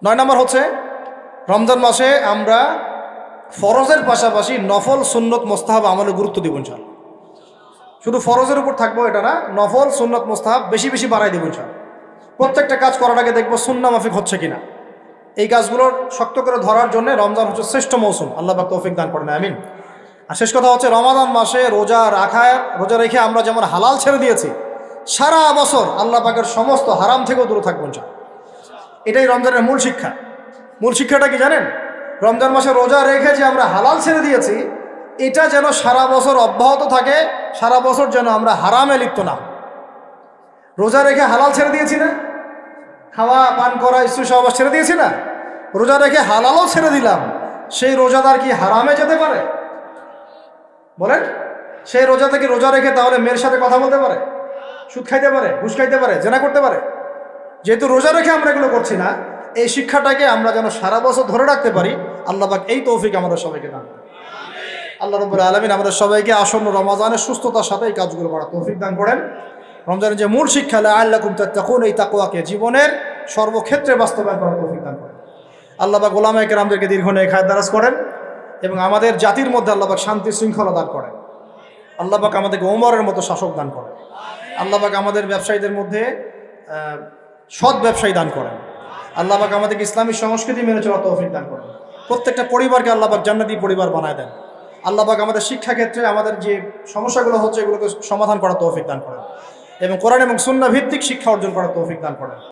9 নম্বর হচ্ছে, রমজান মাসে আমরা ফরজের পাশাপাশি নফল, সুন্নত, মোস্তাহাব আমলে গুরুত্ব দিব ইনশাআল্লাহ। শুধু ফরজের উপর থাকবো এটা না, নফল, সুন্নত, মোস্তাহাব বেশি বেশি বাড়াই দিব ইনশাআল্লাহ। প্রত্যেকটা কাজ করার আগে দেখবো সুন্নাহ মাফিক হচ্ছে কিনা। এই কাজগুলোর শক্ত করে ধরার জন্য রমজান হচ্ছে শ্রেষ্ঠ মৌসুম। আল্লাহ পাক তৌফিক দান করেন, আমিন। আর শেষ কথা হচ্ছে, রমাদান মাসে রোজা রেখে আমরা যেমন হালাল ছেড়ে দিয়েছি, সারা বছর আল্লাহ পাকের সমস্ত হারাম থেকেও দূরে থাকবো ইনশাআল্লাহ। এটাই রমজানের মূল শিক্ষা। মূল শিক্ষাটা কি জানেন? রমজান মাসে রোজা রেখে যে আমরা হালাল ছেড়ে দিয়েছি, এটা যেন সারা বছর অব্যাহত থাকে, সারা বছর যেন আমরা হারামে লিপ্ত না। রোজা রেখে হালাল ছেড়ে দিয়েছি না, খাওয়া পান করা, স্ত্রী সহবাস ছেড়ে দিয়েছি না, রোজা রেখে হালালও ছেড়ে দিলাম। সেই রোজাদার কি হারামে যেতে পারে? বলেন, সেই রোজা থেকে রোজা রেখে তাহলে মেয়ের সাথে কথা বলতে পারে, সুদ খাইতে পারে, ঘুষ খাইতে পারে, জেনা করতে পারে? যেহেতু রোজা রেখে আমরা এগুলো করছি না, এই শিক্ষাটাকে আমরা যেন সারা বছর ধরে রাখতে পারি, আল্লাহ পাক এই তৌফিক আমাদের সবাইকে দান করেন। আল্লাহ রাব্বুল আলামিন আমাদের সবাইকে আসন্ন রমাজানের সুস্থতার সাথে এই কাজগুলো করার তৌফিক দান করেন। রমজানের যে মূল শিক্ষা লাআল্লাকুম তাত্তাকুন, এই তাকওয়াকে জীবনের সর্বক্ষেত্রে বাস্তবায়ন করার তৌফিক দান করেন। আল্লাহ পাক উলামায়ে কেরামদেরকে দীর্ঘ নেক হায়াত দারাজ করেন এবং আমাদের জাতির মধ্যে আল্লাহ পাক শান্তি শৃঙ্খলা দান করেন। আল্লাহ পাক আমাদেরকে ওমরের মতো শাসক দান করেন। আল্লাহ পাক আমাদের ব্যবসায়ীদের মধ্যে সৎ ব্যবসায়ী দান করেন। আল্লাহ পাক আমাদেরকে ইসলামী সংস্কৃতি মেনে চলার তৌফিক দান করেন। প্রত্যেকটা পরিবারকে আল্লাহ পাক জান্নাতি পরিবার বানায় দেন। আল্লাহ পাক আমাদের শিক্ষাক্ষেত্রে আমাদের যে সমস্যাগুলো হচ্ছে এগুলোকে সমাধান করার তৌফিক দান করেন এবং কোরআন এবং সুন্নাহ ভিত্তিক শিক্ষা অর্জন করার তৌফিক দান করেন।